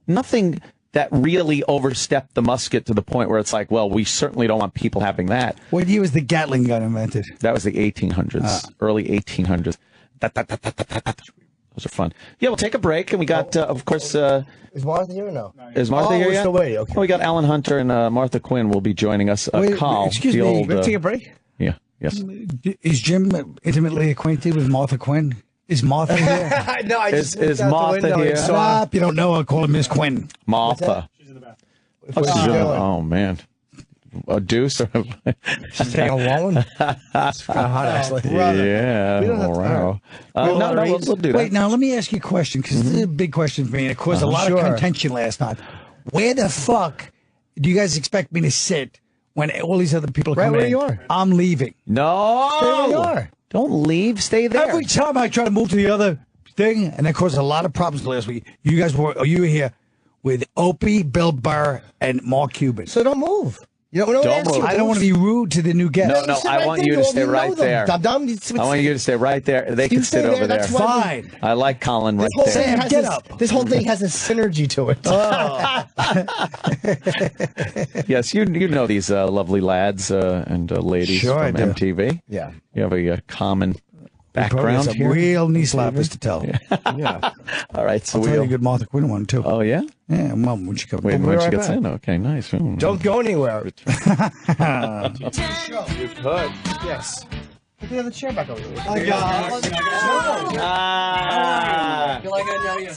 nothing that really overstepped the musket to the point where it's like, well, we certainly don't want people having that. What year was the Gatling gun invented? That was the 1800s, early 1800s. Those are fun. Yeah, we'll take a break, and we got, of course... is Martha here or no? Is Martha here yet? Still waiting. Okay. Well, we got Alan Hunter and Martha Quinn will be joining us. Carl, excuse me, can we take a break? Yeah, yes. Is Jim intimately acquainted with Martha Quinn? Is Martha here? No, I just is Martha here? Stop! You don't know. I'll call her Miss Quinn. Martha. She's in the bathroom. Oh, man. a deuce or She's saying a woman. It's kind of hot, actually. yeah. We don't have to- Wow. No, we'll do that. Wait, now let me ask you a question, because this is a big question for me, and it caused a lot of contention last night. Where the fuck do you guys expect me to sit when all these other people come in? Right where you are. I'm leaving. No, Stay where you are. Don't leave. Stay there. Every time I try to move to the other thing, and that caused a lot of problems last week. You were here with Opie, Bill Burr, and Mark Cuban. So don't move. You don't move. I don't want to be rude to the new guest. No, I want you to stay right there. I want you to stay right there. They can sit over there. Fine. I like Colin right This whole there. thing has Get up. This whole thing has a synergy to it. Yes, you know these lovely lads and ladies Sure I from do. MTV. Yeah. You have a common Probably background some here. real knee slappers to tell. Yeah. All right, so I'll tell you a we'll. good Martha Quinn one, too. Oh yeah. Yeah, Mom, when she comes. Wait, be when she right gets back. in. Okay, nice. Ooh. Don't go anywhere. You could. Yes. Put the other chair back over there. Ah, feel like I know you.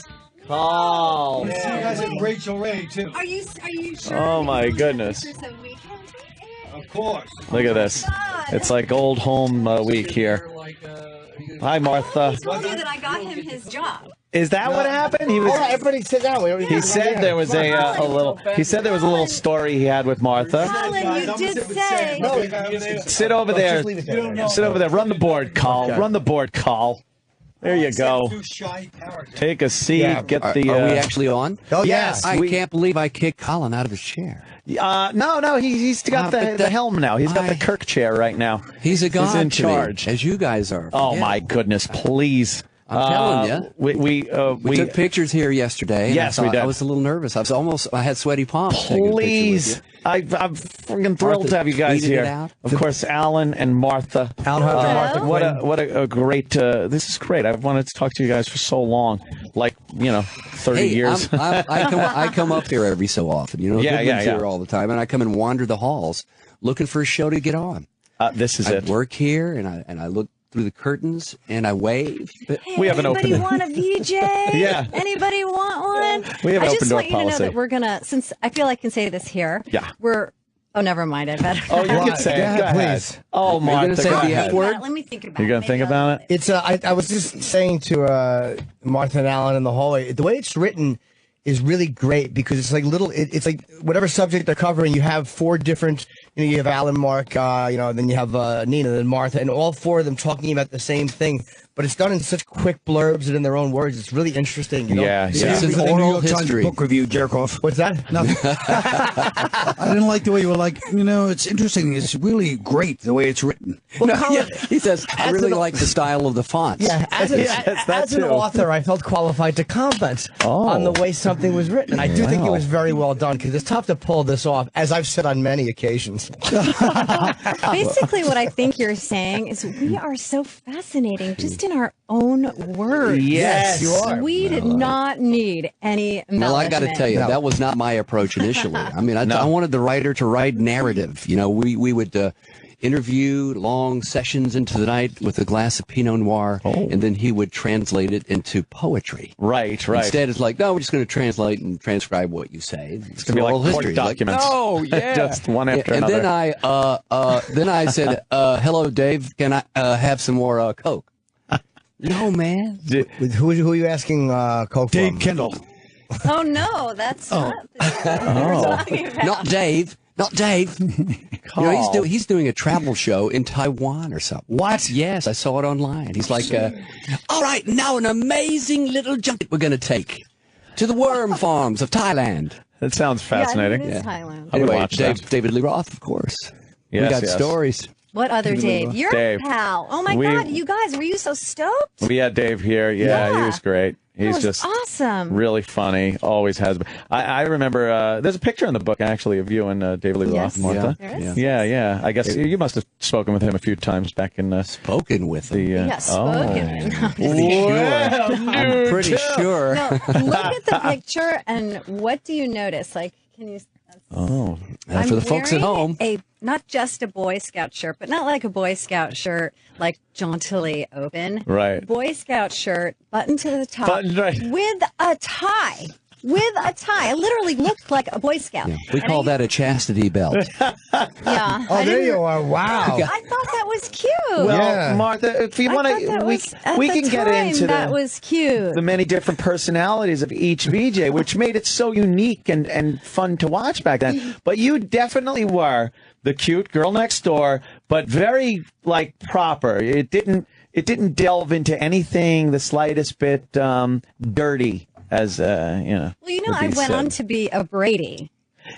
Carl. See you guys at Rachel Ray, too. Are you sure? Oh my goodness. So we can Of course. Look at this. It's like old home week here. Hi, Martha. He told you that I got him his job. Is that what happened? He was. All right, everybody sit down. He said there was a little. He said there was a little story he had with Martha. Colin, you did say. Sit over there. Sit over there. Run the board, Carl. Run the board, Carl. There you go. Take a seat. Yeah. Get Are the. we actually on? Oh, Yes. yeah. I can't believe I kicked Colin out of his chair. No. He's got but the helm now. He's got the I- Kirk chair right now. He's a god in to me, charge. as you guys are. Oh Yeah. my goodness! Please. I'm telling ya. We took pictures here yesterday. And Yes, I we thought- did. I was a little nervous. I had sweaty palms. taking a picture with Please. you. I'm freaking thrilled Martha to have you guys tweeted it here. out. Of course, Alan and Martha. Alan Hunter, Martha What a great. This is great. I've wanted to talk to you guys for so long, like 30 Hey, years. I come up here every so often. You know, Yeah, Goodman's yeah. here all the time, and I come and wander the halls looking for a show to get on. This is I it. work here, and I look through the curtains and I wave. But We have an Anybody open- want a VJ? Yeah. Anybody want one? We have an I open just door want you to know policy. that we're gonna. Since I feel I can say this here. Yeah. Oh, never mind. I better. Oh, you can say it. Yeah, Go ahead. please. Oh, You're Martha, gonna say go the ahead. F word? Let me think about it. You're gonna think Maybe about I'll- it? It's I was just saying to Martha and Alan in the hallway, the way it's written is really great because it's like it's like whatever subject they're covering, you have four different, you have Alan, Mark, then you have Nina, then Martha, and all four of them talking about the same thing. But it's done in such quick blurbs and in their own words. It's really interesting. Yeah, See, yeah. This is the New oral York Times history. book review, jerk off. What's that? Nothing. I didn't like the way you were like, it's interesting. It's really great the way it's written. Well, No, Colin, yeah, he says, I really like the style of the fonts. Yeah, as that an too. author, I felt qualified to comment on the way something was written. And I do think it was very well done because it's tough to pull this off, as I've said on many occasions. Basically, what I think you're saying is we are so fascinating just in our own words. Yes, you are. We did not need any embellishment. Well, I got to tell you, that was not my approach initially. I mean, I wanted the writer to write narrative. We would interview long sessions into the night with a glass of Pinot Noir, and then he would translate it into poetry. Right. Instead, it's like, no, we're just going to translate and transcribe what you say. It's gonna be like oral court history. documents. Like, oh, yeah. Just one after and another. then I said, hello, Dave, can I have some more Coke? No, man. Who are you asking Coke Dave from? Kendall. Oh no, that's not what we're talking about. Not Dave. Not Dave. He's doing a travel show in Taiwan or something. What? Yes, I saw it online. He's like, all right, now an amazing little junket we're going to take to the worm farms of Thailand. That sounds fascinating. Yeah, it is Thailand. I would Anyway, watch that. David Lee Roth, of course. We Yes, got yes. stories. What other Dave? You're Dave. a pal. Oh my We- God, you guys, were you so stoked? We had Dave here. Yeah, he Yeah. was great. He's was just awesome. really funny. Always has been. I remember there's a picture in the book actually of you and David Lee Roth Yes. and Martha. There is. Yeah. I guess you must have spoken with him a few times back in Spoken with the. him. Yeah, spoken. I'm pretty sure. No, look at the picture and what do you notice? Like, can you? Oh, For the folks at wearing home. not just a Boy Scout shirt, but not like a Boy Scout shirt, like jauntily open. Right. Boy Scout shirt, button to the top, Button, right. with a tie. with a tie. I literally looked like a Boy Scout. Yeah. We call that a chastity belt. Yeah. Oh, there you are. Wow. I thought that was cute. Well, Yeah. Martha, if you want to, we can get into that was cute. the many different personalities of each VJ, which made it so unique and fun to watch back then. But you definitely were the cute girl next door, but very like proper. It didn't delve into anything the slightest bit dirty, as Well, I went on to be a Brady.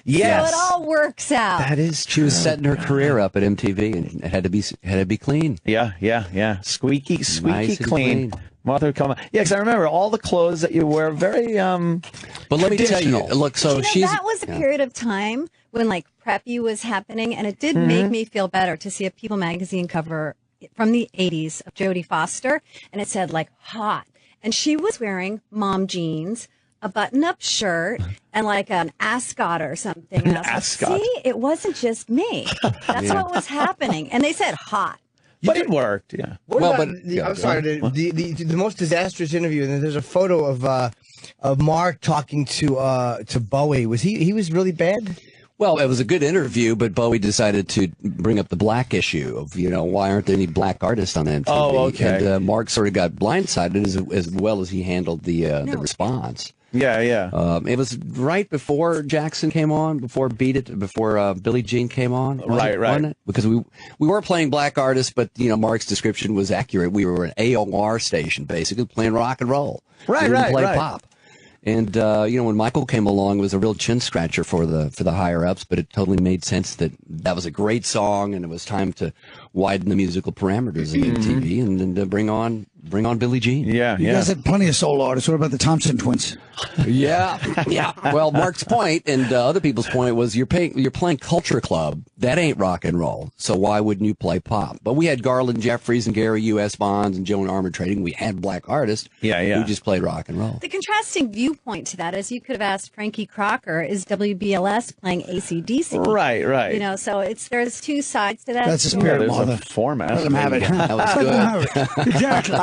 Yes. So it all works out. That is true. She was setting her career up at MTV, and it had to be clean. Yeah. Squeaky Nice and clean. clean. Martha would come on. Yeah, because I remember all the clothes that you wear, very But let me tell you, look, so that was a period of time when like preppy was happening, and it did make me feel better to see a People magazine cover from the 80s of Jodie Foster, and it said like hot, and she was wearing mom jeans, a button-up shirt, and like an ascot or something. And I was ascot. like, see, it wasn't just me. That's what was happening. And they said hot. But it worked, yeah. I'm sorry. The most disastrous interview, and there's a photo of Mark talking to Bowie. Was he was really bad? Well, it was a good interview, but Bowie decided to bring up the black issue of, why aren't there any black artists on MTV? Oh, okay. And Mark sort of got blindsided as well as he handled the response. Yeah. It was right before Jackson came on, before Beat It, before Billie Jean came on. Right. Wasn't it? Because we were playing black artists, but, Mark's description was accurate. We were an AOR station, basically, playing rock and roll. We didn't play pop. And when Michael came along, it was a real chin scratcher for the higher ups, but it totally made sense that was a great song, and it was time to widen the musical parameters of MTV and bring on Billie Jean. Yeah. You guys had plenty of soul artists. What about the Thompson twins? Yeah. Well, Mark's point and other people's point was you're playing Culture Club. That ain't rock and roll. So why wouldn't you play pop? But we had Garland Jeffries and Gary U.S. Bonds and Joan Armatrading. We had black artists. Yeah. Who just played rock and roll. The contrasting viewpoint to that is you could have asked Frankie Crocker, is WBLS playing AC/DC? Right. So there's two sides to that. That's the story. spirit, There's Martha. a format. Let them have it. That was Let good. them have it. Exactly.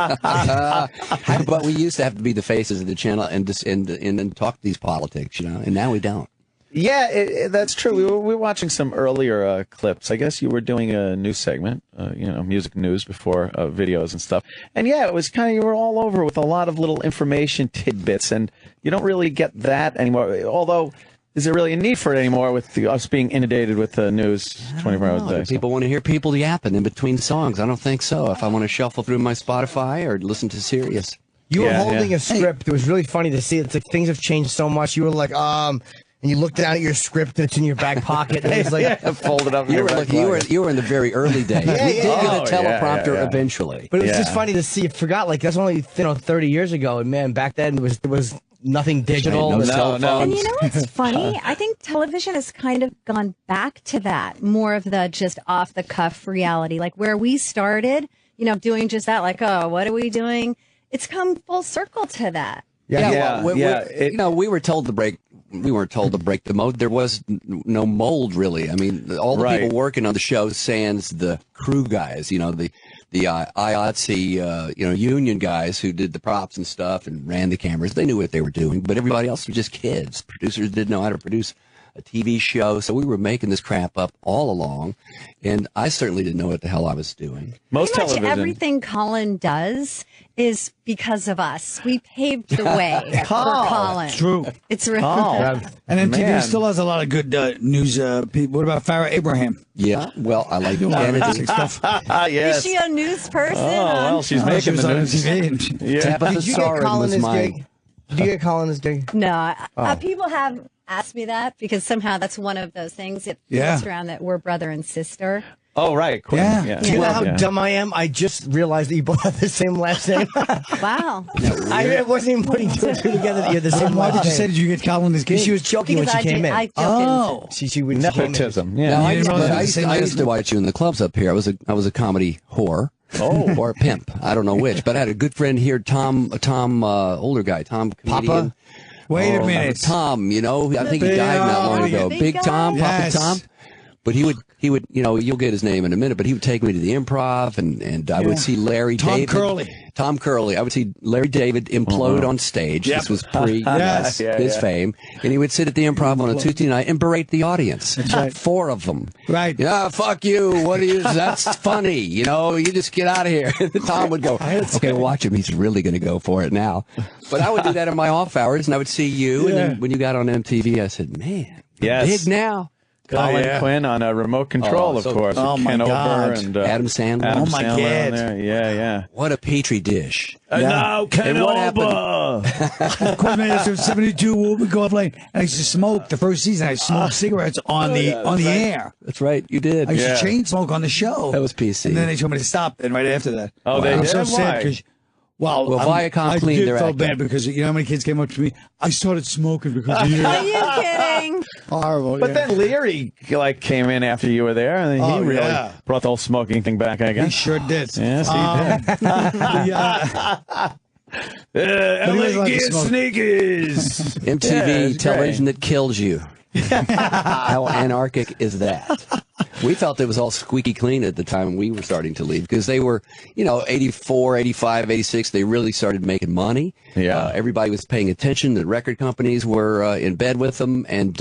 But we used to have to be the faces of the channel and talk these politics, and now we don't. Yeah, that's true. We were watching some earlier clips. I guess you were doing a news segment, music news before videos and stuff. And yeah, it was you were all over with a lot of little information tidbits, and you don't really get that anymore. Although, is there really a need for it anymore with us being inundated with the news 24 hours a day? People want to hear people yapping in between songs. I don't think so. If I want to shuffle through my Spotify or listen to Sirius. You were holding a script. It was really funny to see. It's like things have changed so much. You were like, and you looked down at your script and it's in your back pocket. And it was like folded up. You were in the very early days. We did get a teleprompter eventually. But it was just funny to see. I forgot, that's only 30 years ago. And man, back then there was nothing digital. No. And you know what's funny? I think television has kind of gone back to that, more of the just off the cuff reality, like where we started, doing just that, like, oh, what are we doing? It's come full circle to that. We were told to break. We weren't told to break the mold. There was no mold, really. I mean, all the people working on the show, sans the crew guys, the IOTC, union guys who did the props and stuff and ran the cameras. They knew what they were doing, but everybody else was just kids. Producers didn't know how to produce a TV show, so we were making this crap up all along, and I certainly didn't know what the hell I was doing. Pretty much everything Colin does is because of us. We paved the way for Colin. True. It's really And MTV still has a lot of good news people. What about Farrah Abraham? Yeah, well, I like Kennedy stuff. Yes. Is she a news person? She's making the news. TV. Tabitha Did you get Soren Colin was his my. gig? Did you get Colin his gig? No. People have asked me that because somehow that's one of those things that floats around that we're brother and sister. Oh, right. Quinn. Yeah. Do you know how dumb I am? I just realized that you both have the same last name. Wow. I wasn't even putting two and two together that you had the same Why last did you name. say, did you get Colin his gig? She was joking when she came in. I joked She when she came in. Nepotism. No, Yeah. I used to watch you in the clubs up here. I was a comedy whore. Or a pimp. I don't know which. But I had a good friend here, Tom, older guy, Tom, comedian. Papa? Wait a minute. Tom, I think he died not long ago. Big Tom, Yes. Papa Tom. But he would he would, you'll get his name in a minute, but he would take me to the Improv, and I would see Larry David. Tom Curley. I would see Larry David implode on stage. Yep. This was pre his fame. And he would sit at the Improv on a Tuesday night and berate the audience. That's right. 4 of them. Right. Yeah, fuck you. What are you? That's funny. You just get out of here. Tom would go, okay, watch him. He's really going to go for it now. But I would do that in my off hours, and I would see you. And then when you got on MTV, I said, man, big now. Colin Quinn on a remote control, of course. My God. And Adam Sandler. Adam my Sandler God. on there. Yeah. What a petri dish. Now, Ken what Quinn made us 72 We'll go up late. And I used to smoke the first season. I smoked cigarettes on the air. That's right. You did. I used to chain smoke on the show. That was PC. And then they told me to stop. And right after that, they I'm did? so Why? sad because. Well, Viacom cleaned their I act felt bad up. because how many kids came up to me? I started smoking because of you. Are you kidding? Horrible. But then Leary came in after you were there, and he really brought the whole smoking thing back, I he guess. sure did. Yes, he did. LA Gear sneakers. MTV television that kills you. How anarchic is that? We felt it was all squeaky clean at the time we were starting to leave because they were, 84, 85, 86. They really started making money. Yeah. Everybody was paying attention. The record companies were in bed with them. And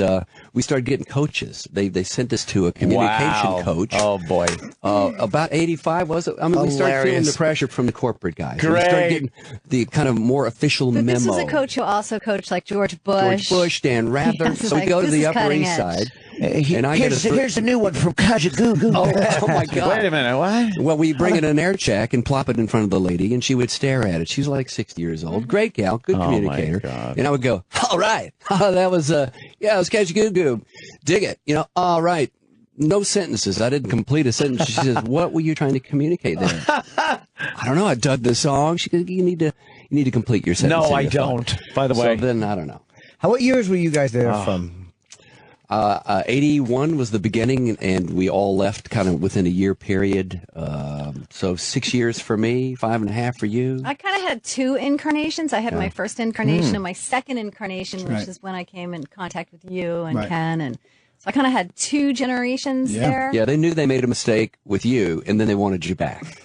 we started getting coaches. They sent us to a communication coach. Oh, boy. About 85, was it? I mean, we started feeling the pressure from the corporate guys. Great. We started getting the kind of more official But memo. this was a coach who also coached like George Bush. Dan Rather. Yes, So we go to this the is Upper cutting East edge. Side. And I here's a new one from Kajagoogoo. Oh my God. Wait a minute, what? Well, we bring in an air check and plop it in front of the lady, and she would stare at it. She's like 60 years old. Great gal, good communicator. My God. And I would go, all right. That was, it was Kajagoogoo. Dig it. All right. No sentences. I didn't complete a sentence. She says, what were you trying to communicate there? I don't know. I dug the song. She goes, you need to complete your sentence. No, I don't. By the way. So then, I don't know. What years were you guys there from? 81 was the beginning, and we all left kind of within a year period. So 6 years for me, 5.5 for you. I kind of had 2 incarnations. I had my first incarnation and my second incarnation, which is when I came in contact with you and Ken. And so I kind of had 2 generations there. Yeah, they knew they made a mistake with you, and then they wanted you back.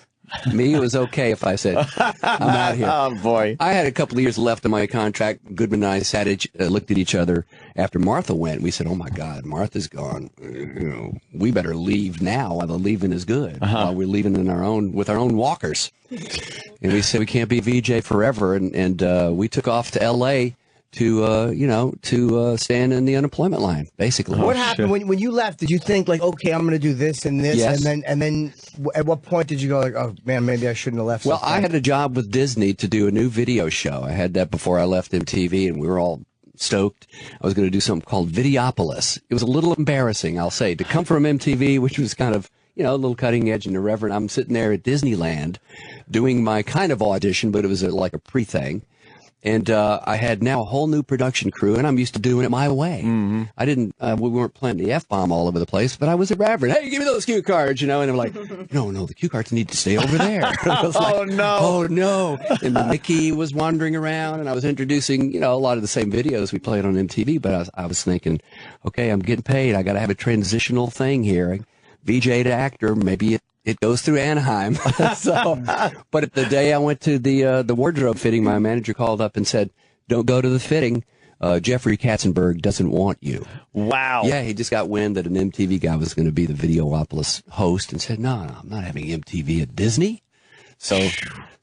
Me, it was okay if I said, I'm out here. Oh, boy. I had a couple of years left in my contract. Goodman and I looked at each other after Martha went. We said, oh, my God, Martha's gone. We better leave now while the leaving is good, while we're leaving with our own walkers. And we said, we can't be VJ forever. And we took off to L.A. to stand in the unemployment line, basically. What happened when you left? Did you think like, okay, I'm going to do this and this, Yes. and then at what point did you go like, oh man, maybe I shouldn't have left? Well, sometime? I had a job with Disney to do a new video show. I had that before I left MTV, and we were all stoked. I was going to do something called Videopolis. It was a little embarrassing, I'll say, to come from MTV, which was kind of, a little cutting edge and irreverent. I'm sitting there at Disneyland doing my kind of audition, but it was like a pre-thing. And I had now a whole new production crew, and I'm used to doing it my way. Mm-hmm. I didn't, we weren't planting the F-bomb all over the place, but I was irreverent. Hey, give me those cue cards, and I'm like, no, the cue cards need to stay over there. I was like, oh, no. And Mickey was wandering around, and I was introducing, a lot of the same videos we played on MTV, but I was thinking, okay, I'm getting paid. I got to have a transitional thing here. VJ to actor, maybe it goes through Anaheim. But the day I went to the wardrobe fitting, my manager called up and said, don't go to the fitting. Jeffrey Katzenberg doesn't want you. Wow. Yeah, he just got wind that an MTV guy was going to be the Videopolis host and said, no, I'm not having MTV at Disney.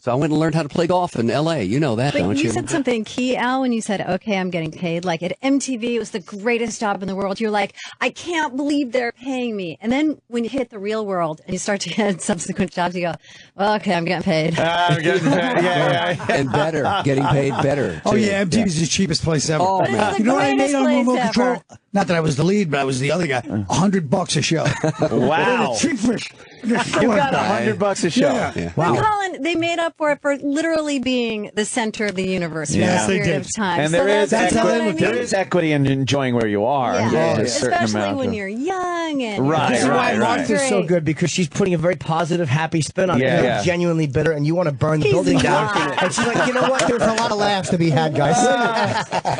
So I went and learned how to play golf in L.A. You know that, But don't you? you said something key, Al, when you said, okay, I'm getting paid. Like at MTV, it was the greatest job in the world. You're like, I can't believe they're paying me. And then when you hit the real world and you start to get subsequent jobs, you go, well, okay, I'm getting paid. I'm getting paid. Yeah. And better, getting paid better. Oh, too. yeah, MTV's the cheapest place ever. Oh, man. the You know what I made greatest on place Remote ever. Control? Not that I was the lead, but I was the other guy. $100 a show. Wow. Cheap fish. You got $100 a show. Yeah. Wow. Colin, they made up for it for literally being the center of the universe for Yes, that they period did. of time. And So there is that's how they equity, look at there it. is equity in enjoying where you are. Yeah. A certain Especially amount when of- you're young and Right, This is why right. Martha's so good because she's putting a very positive, happy spin on it. Yeah, You're yeah. genuinely bitter, and you want to burn the He's building down. not. And she's like, you know what? There's a lot of laughs to be had, guys.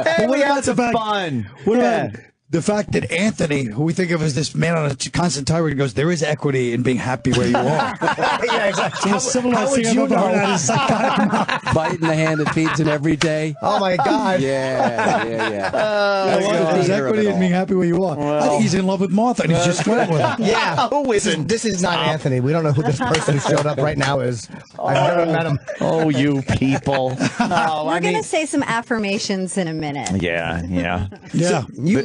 Hey, what we about had some the fact- fun. What about the fact that Anthony, who we think of as this man on a constant tirade, goes, there is equity in being happy where you are. Yeah, exactly. How would you know that? Biting the hand that feeds him every day. Oh my God. Yeah. There's equity in being happy where you are. I think he's in love with Martha, and he's just flirting with her. Yeah. Who isn't? This is not Anthony. We don't know who this person who showed up right now is. I've never met him. Oh, you people. We're going to say some affirmations in a minute. Yeah. Yeah.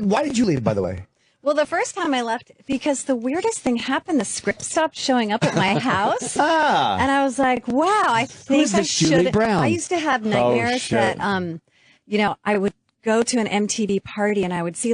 Why did you leave, by the way? Well, the first time I left, because the weirdest thing happened, the script stopped showing up at my house. And I was like, wow, I think I Julie should. Brown? I used to have nightmares shit. that, I would go to an MTV party and I would see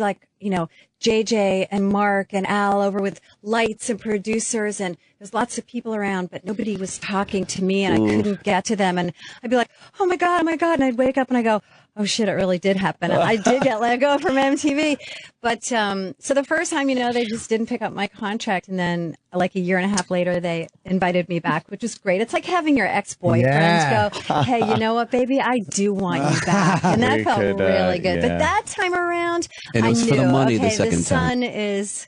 JJ and Mark and Al over with lights and producers, and there's lots of people around, but nobody was talking to me and I couldn't get to them. And I'd be like, oh my God. And I'd wake up and I go, oh shit, it really did happen. I did get let go from MTV. But, so the first time, they just didn't pick up my contract. And then like a year and a half later, they invited me back, which was great. It's like having your ex-boyfriends go, hey, you know what, baby? I do want you back. And that felt really good. Yeah. But that time around, And it was I for knew, the money the okay, second the sun time. is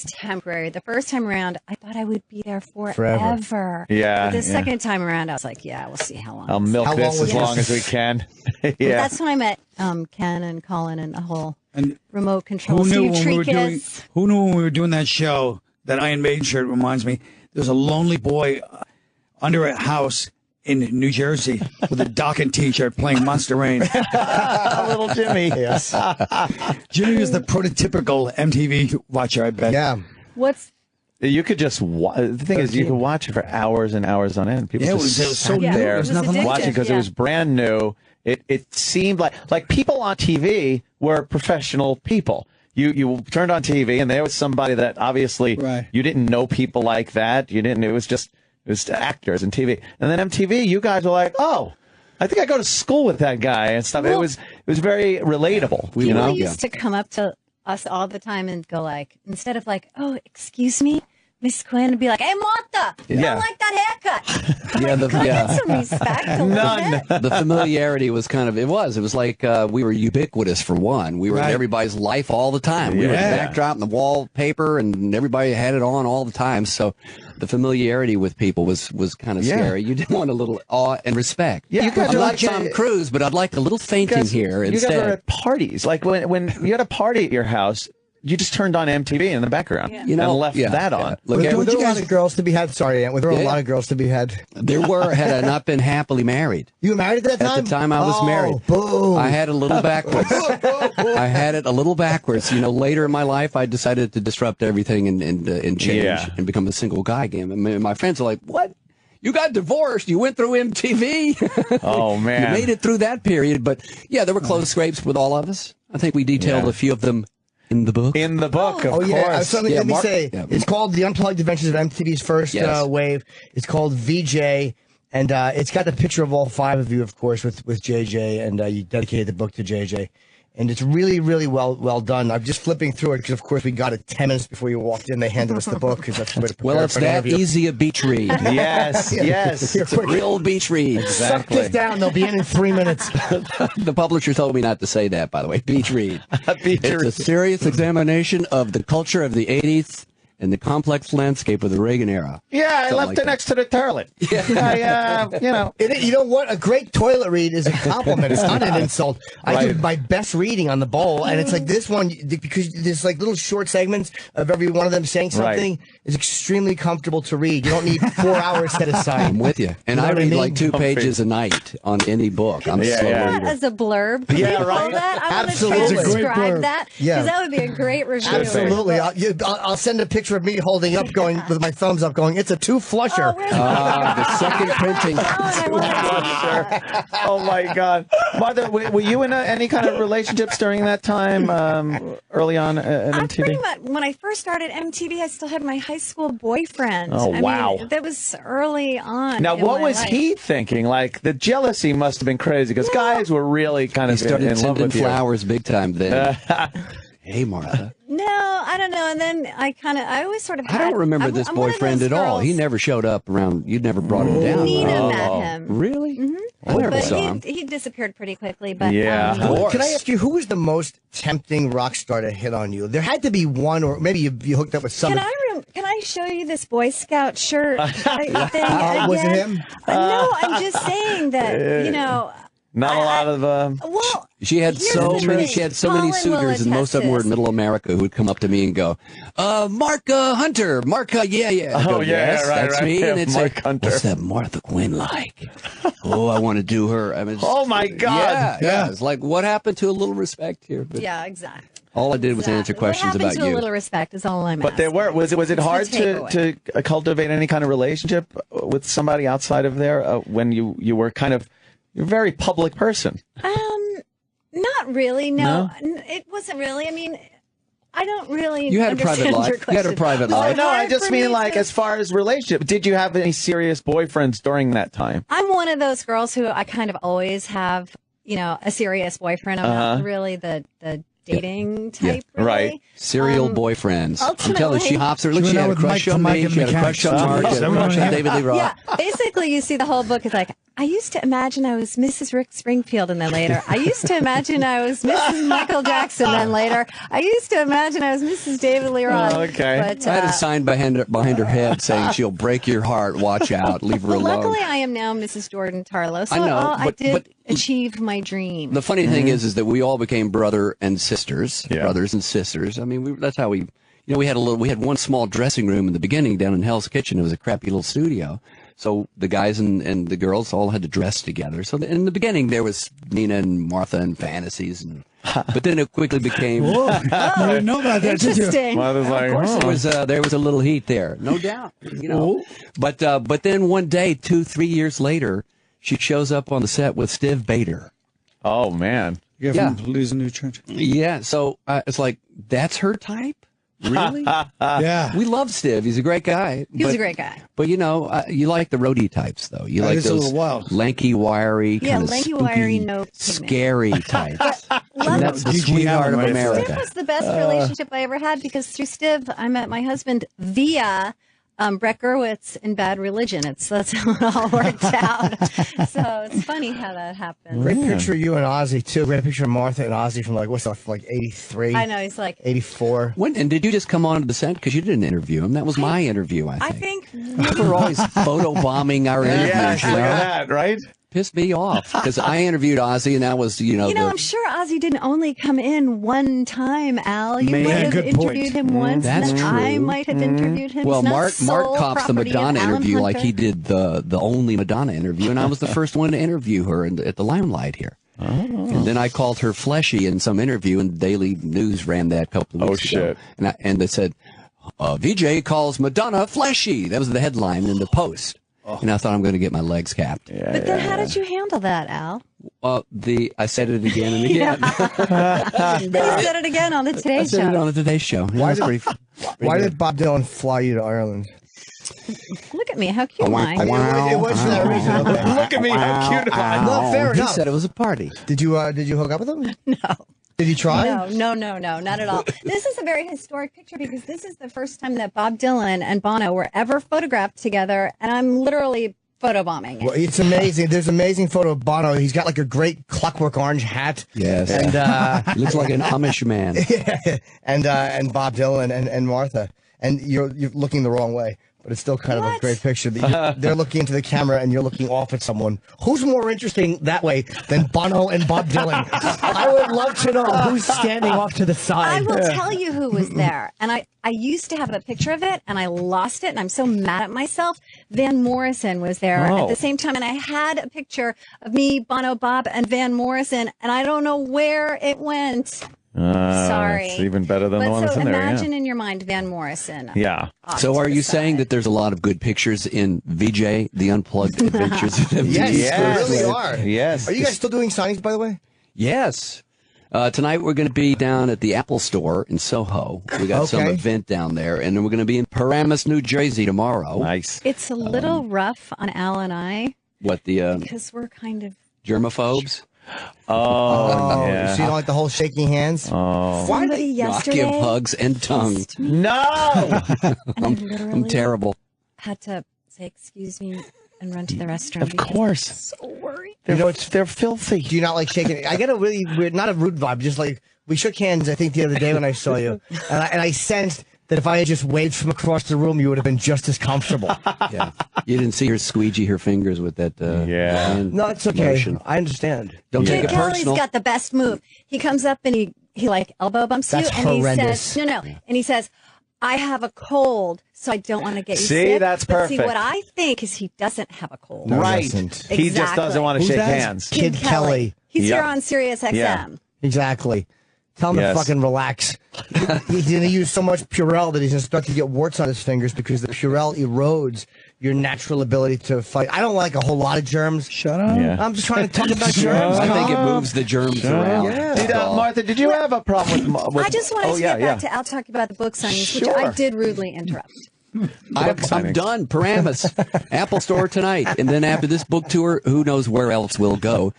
temporary. The first time around, I thought I would be there Forever. forever. Yeah, But the yeah. second time around, I was like, yeah, we'll see how long. I'll milk How this long as was long this? as we can. But Yeah. that's when I met Ken and Colin and the whole And remote control. who knew Steve when we were doing? Treekis. Who knew when we were doing that show? That Iron Maiden shirt reminds me. There's a lonely boy under a house in New Jersey with a Dokken T-shirt playing Monster Rain. Little Jimmy. Yes. Jimmy was the prototypical MTV watcher, I bet. Yeah. What's You could just the thing is, you could watch it for hours and hours on end. People Yeah, it just was so sat new. there There was nothing like watching it. because it Yeah. was brand new. It seemed like people on TV were professional people. You turned on TV and there was somebody that obviously Right. you didn't know people like that. You didn't. It was actors and TV. And then MTV, you guys were like, oh, I think I go to school with that guy and stuff. Well, it was very relatable. people used to come up to us all the time and go instead of oh, excuse me, Miss Quinn, would be like, hey, Martha, I Yeah. don't like that haircut. Yeah, Get some respect. A little bit. The familiarity was it was like we were ubiquitous for one. We were in Right. everybody's life all the time. We were Yeah. the backdrop and the wallpaper, and everybody had it on all the time. So the familiarity with people was kind of Yeah. scary. You did want a little awe and respect. Yeah, you guys I'm are like like Tom Cruise, but I'd like a little fainting here you guys instead. are at parties. Like when you had a party at your house, you just turned on MTV in the background You know, and left yeah, that yeah. on. Look, Were there you a lot guys- of girls to be had? Sorry, Aunt. Were there a Yeah. lot of girls to be had? there were, had I not been happily married. You were married at that time? At the time I was married. Boom. I had a little backwards. I had it a little backwards. Later in my life, I decided to disrupt everything and change Yeah. and become a single guy again. I mean, my friends are like, what? You got divorced. You went through MTV. Oh, man. You made it through that period. But yeah, there were close scrapes with all of us. I think we detailed Yeah. a few of them in the book. In the book, of Oh yeah, course. so let me Mark- say, yeah. it's called The Unplugged Adventures of MTV's First Yes. Wave. It's called VJ, and it's got the picture of all five of you, of course, with JJ, and you dedicated the book to JJ. And it's really, really well done. I'm just flipping through it because, of course, we got it 10 minutes before you walked in. They handed us the book because that's the way to prepare Well, it's for an that interview. easy a beach read. Yes, yes. It's a real beach read. Suck this down. They'll be in 3 minutes. The publisher told me not to say that, by the way. Beach read. Beach It's a read. serious examination of the culture of the 80s and the complex landscape of the Reagan era. Yeah, I Something left like it that. next to the toilet. You know what? A great toilet read is a compliment. It's not an insult. I do Right. my best reading on the bowl, and it's like this one because there's like little short segments of every one of them saying something is extremely comfortable to read. You don't need 4 hours set aside. I'm with you. And know I what I read mean? like 2 Comfy. pages a night on any book. I'm a Yeah, slow yeah. That reader. as a blurb. Can Yeah, we right. call that? I want to Absolutely. It's a great transcribe blurb. that because Yeah. that would be a great review. Absolutely. I'll send a picture of me holding up, going with my thumbs up, going, "It's a two-flusher." Oh, where's The second printing. I want to see that. Oh my God, Martha, were you in any kind of relationships during that time, early on at I MTV? pretty much, when I first started MTV, I still had my high school boyfriend. Oh, I wow. mean, that was early on. Now, in what my was life. he thinking? Like, the jealousy must have been crazy because guys were really kind He of started in love sending with you. flowers big time then. Hey, Martha. No, I don't know. And then I always sort of. I don't remember this boyfriend at all. He never showed up around. You'd never brought him down. Nina met him. Really? Mm-hmm. I never saw him. He disappeared pretty quickly. But Yeah. Can I ask you, who was the most tempting rock star to hit on you? There had to be one, or maybe you hooked up with someone. Can I show you this Boy Scout shirt thing? Was it him? No, I'm just saying that, you know. Not a lot of. Well, She had so many. She had so many Colin will suitors, and most of them were in attest Middle America, who would come up to me and go, "Mark Hunter, Mark, yeah." I go, Oh, yeah, yes, right, that's right. me. Yeah, And it's Mark like, Hunter. what's that Martha Quinn like? Oh, I want to do her. I mean, Oh, my God. Yeah. It's like, what happened to a little respect here? But yeah, exactly. all I did was answer questions what about happened to you. a little respect is all I'm But there asking. was it hard the to cultivate any kind of relationship with somebody outside of there when you were you're a very public person? Not really. No, it wasn't really. I mean, I don't really. You had a private understand life. your You had a question. private Was life. it No, I hard just for mean me like to- as far as relationship. Did you have any serious boyfriends during that time? I'm one of those girls who I kind of always have, a serious boyfriend. I'm not really the dating type, really. Right. Serial boyfriends. I'm telling you, ultimately- she hops her. Look, She she went had out a with crush Mike on from Mike me. and She had a Mechanics. crush on Mark. She had a crush on David Lee Roth. Yeah, basically, you see the whole book is like, I used to imagine I was Mrs. Rick Springfield, and then later, I used to imagine I was Mrs. Michael Jackson, then later, I used to imagine I was Mrs. David Lee Roth. Oh, okay. But, I had a sign behind her head saying she'll break your heart. Watch out. Leave her well, alone. luckily, I am now Mrs. Jordan Tarlow, so I know, I but- did but- achieve my dream. The funny thing is that we all became brother and sisters, Yeah. brothers and sisters. I mean, that's how we we had one small dressing room in the beginning down in Hell's Kitchen. It was a crappy little studio. So the guys and the girls all had to dress together. So in the beginning, there was Nina and Martha and fantasies, but then it quickly became. Whoa. I didn't know about that, did you? Interesting. Mother's like, Of course, oh. there was a little heat there, no doubt. But then one day, 2-3 years later, she shows up on the set with Steve Bader. Oh man. You're Yeah. from Losing New Church. Yeah, so it's like that's her type. Really? Yeah. We love Steve. He's a great guy. He was a great guy. But you like the roadie types, though. You That like is a those little wild. lanky, wiry, Yeah, kind of lanky, spooky, wiry, no pigment. scary types. Love And that's the Gigi sweetheart of Allen, right? America. Steve was the best relationship I ever had because through Steve, I met my husband via Brett Gurwitz in Bad Religion. That's how it all worked out. So it's funny how that happened. Great picture of you and Ozzy, too. Great picture of Martha and Ozzy from, what's that, like 83? I know, he's like, 84. And did you just come on to the set? Because you didn't interview him. That was my interview, I I think. think We're always photobombing our Yeah, interviews, look you know? at that, right? Pissed me off. Because I interviewed Ozzy, and that was, I'm sure Ozzy didn't only come in one time, Al. You Man, might have good point. interviewed him once. That's and true. I might have interviewed him. Well, He's not Mark sole cops the property of Madonna Alan interview like Hunter. he did the only Madonna interview, and I was the first one to interview her at the Limelight here. Oh. And then I called her fleshy in some interview, and Daily News ran that a couple of weeks ago. shit. And they said, VJ calls Madonna fleshy. That was the headline in the Post. And I thought I'm going to get my legs capped. But then how did you handle that, Al? I said it again and again. Then you said it again on the I Today said it Show. on the Today Show. Why Why, did- Why did Bob Dylan fly you to Ireland? Look at me, how cute am I? It was for that reason. Okay. Look at me, how cute am I? No, fair He enough. said it was a party. Did you hook up with him? No. Did you try? No, not at all. This is a very historic picture because this is the first time that Bob Dylan and Bono were ever photographed together, and I'm literally photobombing it. Well, it's amazing. There's an amazing photo of Bono. He's got like a great Clockwork Orange hat. Yes. And He looks like an Amish man. and Bob Dylan and Martha. And you're looking the wrong way. But it's still kind of a What? great picture. They're looking into the camera and you're looking off at someone. Who's more interesting that way than Bono and Bob Dylan? I would love to know who's standing off to the I side. will tell you who was there. And I used to have a picture of it and I lost it and I'm so mad at myself. Van Morrison was there at the same time. And I had a picture of me, Bono, Bob, and Van Morrison. And I don't know where it went. Sorry. It's even better than the one that's so in there. imagine in your mind Van Morrison. Yeah. off So to are the you saying side. that there's a lot of good pictures in VJ, The Unplugged Adventures of MTV? Yes, Yes. they really are. Yes. Are you guys still doing signings, by the way? Yes. Tonight we're going to be down at the Apple Store in Soho. We got some Okay. event down there. And then we're going to be in Paramus, New Jersey tomorrow. Nice. It's a little rough on Al and I What, the because we're kind of germaphobes? Oh, yeah. So you don't like the whole shaking hands? Oh. Somebody I yesterday give hugs and tongue. kissed me, No! and I literally I'm terrible. had to say, excuse me, and run to the restroom. Of because course. I'm so worried. They're filthy. Do you not like shaking? I get a really weird, not a rude vibe, just like we shook hands, I think, the other day when I saw you. And I sensed that if I had just waved from across the room, you would have been just as comfortable. Yeah. You didn't see her squeegee her fingers with that. Yeah. hand No, it's okay. motion. I understand. Don't Kid take it Kelly's personal. got the best move. He comes up and he like elbow bumps That's you, and horrendous. he says, no, and he says, I have a cold, so I don't want to get you See, sick. that's but perfect. See, what I think is he doesn't have a cold. No, he Right. doesn't. He just Exactly. doesn't want to Who's shake that? hands. Kid Kelly. He's Yep. here on Sirius XM. Yeah. Exactly. Tell him Yes. to fucking relax. He's going to use so much Purell that he's going to start to get warts on his fingers because the Purell erodes your natural ability to fight. I don't like a whole lot of germs. Shut up. Yeah. I'm just trying to talk about germs. I think it moves the germs around. Yeah. Did, Martha, did you have a problem with I just wanted oh, to yeah, get back to Al talking about the book signings, which Sure. I did rudely interrupt. I'm signings. done. Paramus, Apple Store tonight, and then after this book tour, who knows where else we'll go?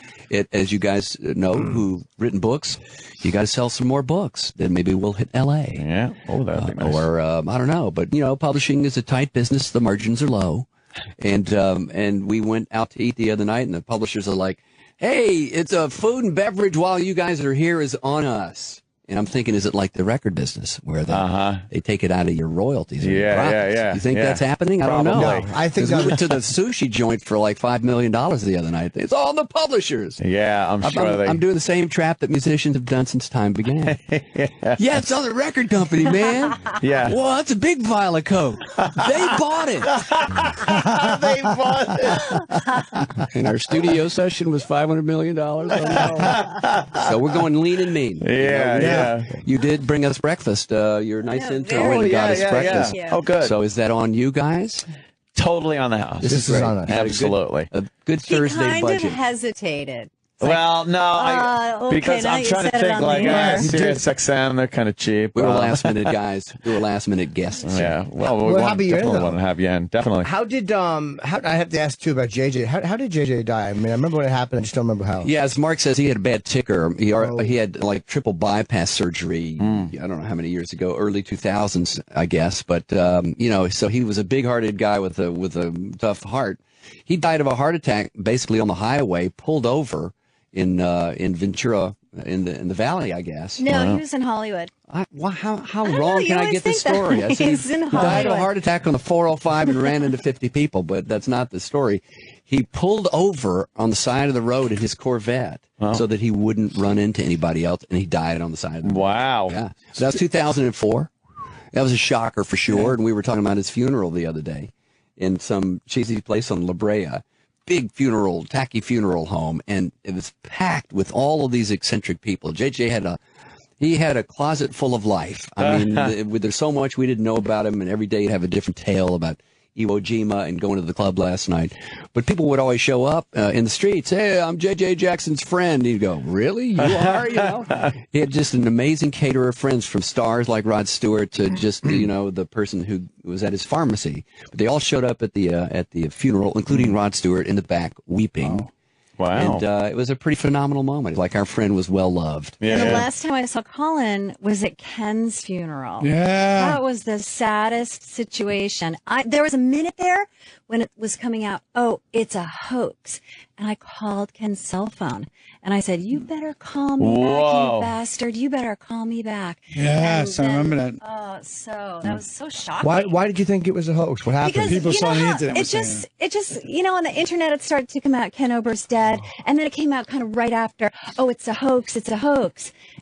As you guys know, who've written books, you got to sell some more books. Then maybe we'll hit L.A. Yeah. Oh, that'd be nice. Or I don't know, but publishing is a tight business. The margins are low, and we went out to eat the other night, and the publishers are like, "Hey, it's a food and beverage while you guys are here is on us." And I'm thinking, is it like the record business where they take it out of your royalties? Or your Yeah, profits? yeah. You think Yeah. that's happening? I don't know. Probably. No, I think 'Cause we went to the sushi joint for like $5 million the other night. It's all the publishers. Yeah, I'm sure they. I'm doing the same trap that musicians have done since time began. Yeah, it's on the record company, man. Yeah. Well, that's a big vial of Coke. They bought it. They bought it. And our studio session was $500 million. So we're going lean and mean. Yeah. You did bring us breakfast. Your nice Yeah, intro very and got us yeah, breakfast. yeah. Oh, good. So is that on you guys? Totally on the house. This is great. on us. Absolutely. A good He Thursday kind budget. of hesitated. Well, no, okay, because now I'm you trying to said it think on the like, air. Sirius XM, they're kind of cheap. We were last minute guys. We were last minute guests. Yeah, well, we We're want, happy you're in, definitely though. want to have you in. Definitely. How did I have to ask too about JJ? How did JJ die? I mean, I remember when it happened. I just don't remember how. Yeah, as Mark says, he had a bad ticker. He had like triple bypass surgery. I don't know how many years ago, early 2000s, I guess. But so he was a big-hearted guy with a tough heart. He died of a heart attack, basically on the highway, pulled over in Ventura in the valley, I guess. No, he was in Hollywood. How don't know, wrong you can I always get this think that. story? I said He's in he died of a Hollywood. heart attack on the 405 and ran into 50 people, but that's not the story. He pulled over on the side of the road in his Corvette so that he wouldn't run into anybody else, and he died on the side of the road. Wow. Yeah. So that was 2004. That was a shocker for sure, and we were talking about his funeral the other day in some cheesy place on La Brea. Big funeral, tacky funeral home, and it was packed with all of these eccentric people. JJ had a closet full of life. I mean, there's so much we didn't know about him, and every day he'd have a different tale about Iwo Jima and going to the club last night. But people would always show up in the streets. Hey, I'm JJ Jackson's friend. And he'd go, really? You are? He had just an amazing caterer of friends, from stars like Rod Stewart to just the person who was at his pharmacy. But they all showed up at the funeral, including Rod Stewart in the back, weeping. Wow. And it was a pretty phenomenal moment. Like, our friend was well loved. Yeah. And the last time I saw Colin was at Ken's funeral. Yeah. That was the saddest situation. There was a minute there when it was coming out, oh, it's a hoax. And I called Ken's cell phone and I said, you better call me back, Whoa. you bastard. You better call me back. Yes, And I remember then- that. Oh, that was so shocking. Why did you think it was a hoax? What happened? Because People you saw know on the how internet it was saying just on the internet it started to come out Ken Ober's dead, and then it came out kind of right after, oh, it's a hoax,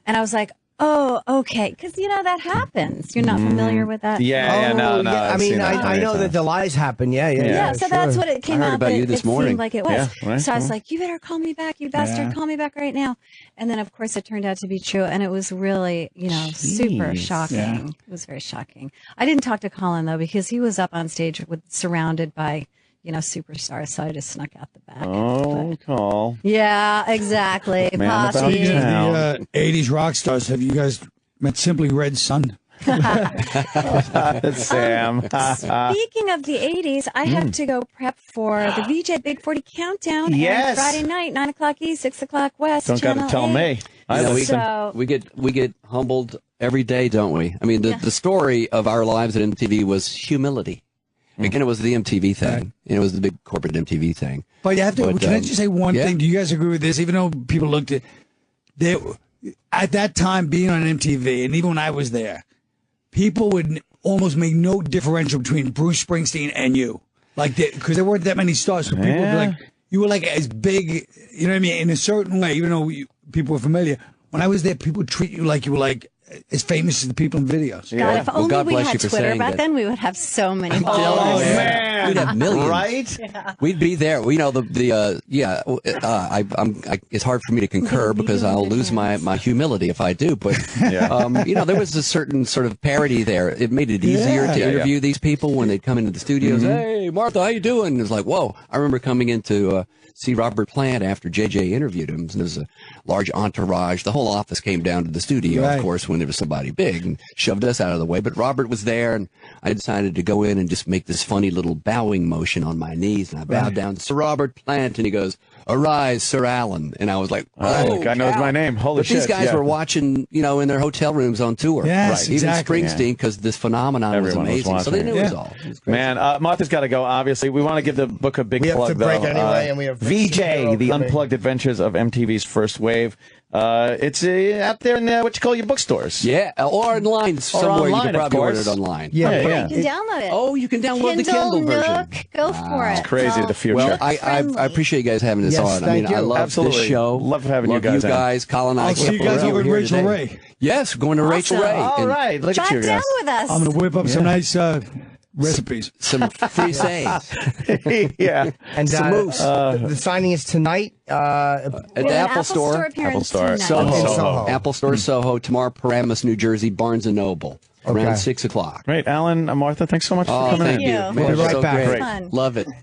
and I was like, oh, okay, because that happens. You're not familiar with that. Yeah, no. I I've mean, seen that I many know that times. the lies happen. Yeah. Yeah, so that's sure. what it came I heard out. about that you this it morning. seemed like it was. Yeah, right, So I was cool. like, you better call me back, you bastard, Yeah. call me back right now. And then, of course, it turned out to be true, and it was really, super Jeez. shocking. Yeah. It was very shocking. I didn't talk to Colin, though, because he was up on stage surrounded by, superstars, so I just snuck out the back. Oh, call. Yeah, exactly. Man about Posse. town. The 80s rock stars, have you guys met Simply Red Sun? Sam. Speaking of the 80s, I have to go prep for the VJ Big 40 Countdown. Yes. And Friday night, 9 o'clock East, 6 o'clock West. Don't got to tell 8. me. I listen. we get humbled every day, don't we? I mean, the story of our lives at MTV was humility. Again, it was the MTV thing. Right. It was the big corporate MTV thing. But you have to. Can I just say one yeah. thing? Do you guys agree with this? Even though people looked at, at that time being on MTV, and even when I was there, people would almost make no differential between Bruce Springsteen and you, like because there weren't that many stars. So people would be like, you were like as big, you know what I mean, in a certain way. Even though people were familiar, when I was there, people would treat you like you were like as famous as the people in videos. God, if only God we bless had you for Twitter saying back that. then, we would have so many Oh, followers. man. We'd have millions. Right? We'd be there. You know, it's hard for me to concur because I'll lose my humility if I do. But, you know, there was a certain sort of parody there. It made it easier to interview these people when they'd come into the studios. Hey, Martha, how you doing? It was like, whoa. I remember coming into see Robert Plant after JJ interviewed him. And there was a large entourage. The whole office came down to the studio, of course, when there was somebody big and shoved us out of the way. But Robert was there, and I decided to go in and just make this funny little bowing motion on my knees. And I bowed down to Sir Robert Plant, and he goes, "Arise, Sir Alan." And I was like, oh, the guy knows my name. Holy but shit. these guys were watching, you know, in their hotel rooms on tour. Yes, Even exactly. Springsteen, because this phenomenon Everyone was was amazing. So they watching. knew it was all. It was crazy. Man, Martha's got to go, obviously. We want to give the book a big We have plug, to break though. anyway, and we have VJ, The coming. Unplugged Adventures of MTV's First Wave. It's out there in what you call your bookstores. Yeah, or online somewhere. You online, can of probably order course. it online. Yeah. You can download it. Oh, you can download the Kindle version. Nook, go for it. It's crazy, the future. Well, I friendly. appreciate you guys having this Yes, on. I thank mean, I you. love Absolutely. this show. Love having you guys in. Colin, and I I'll see can't you guys believe over at we're here Rachel today. Ray. Yes, going to Rachel Ray. All and right. Look at Drive you down guys. with us. I'm going to whip up some nice recipes. Some free sayings Yeah. And Some moose. the signing is tonight. at We the have an Apple Store. appearance Apple Store. tonight. Soho. Soho. Apple Store, Soho. Tomorrow, Paramus, New Jersey, Barnes & Noble. Around Okay. 6 o'clock. Great. Alan, Martha, thanks so much for coming Thank in. you. Thank Man, you. We'll be right so back. great. Fun. Love it.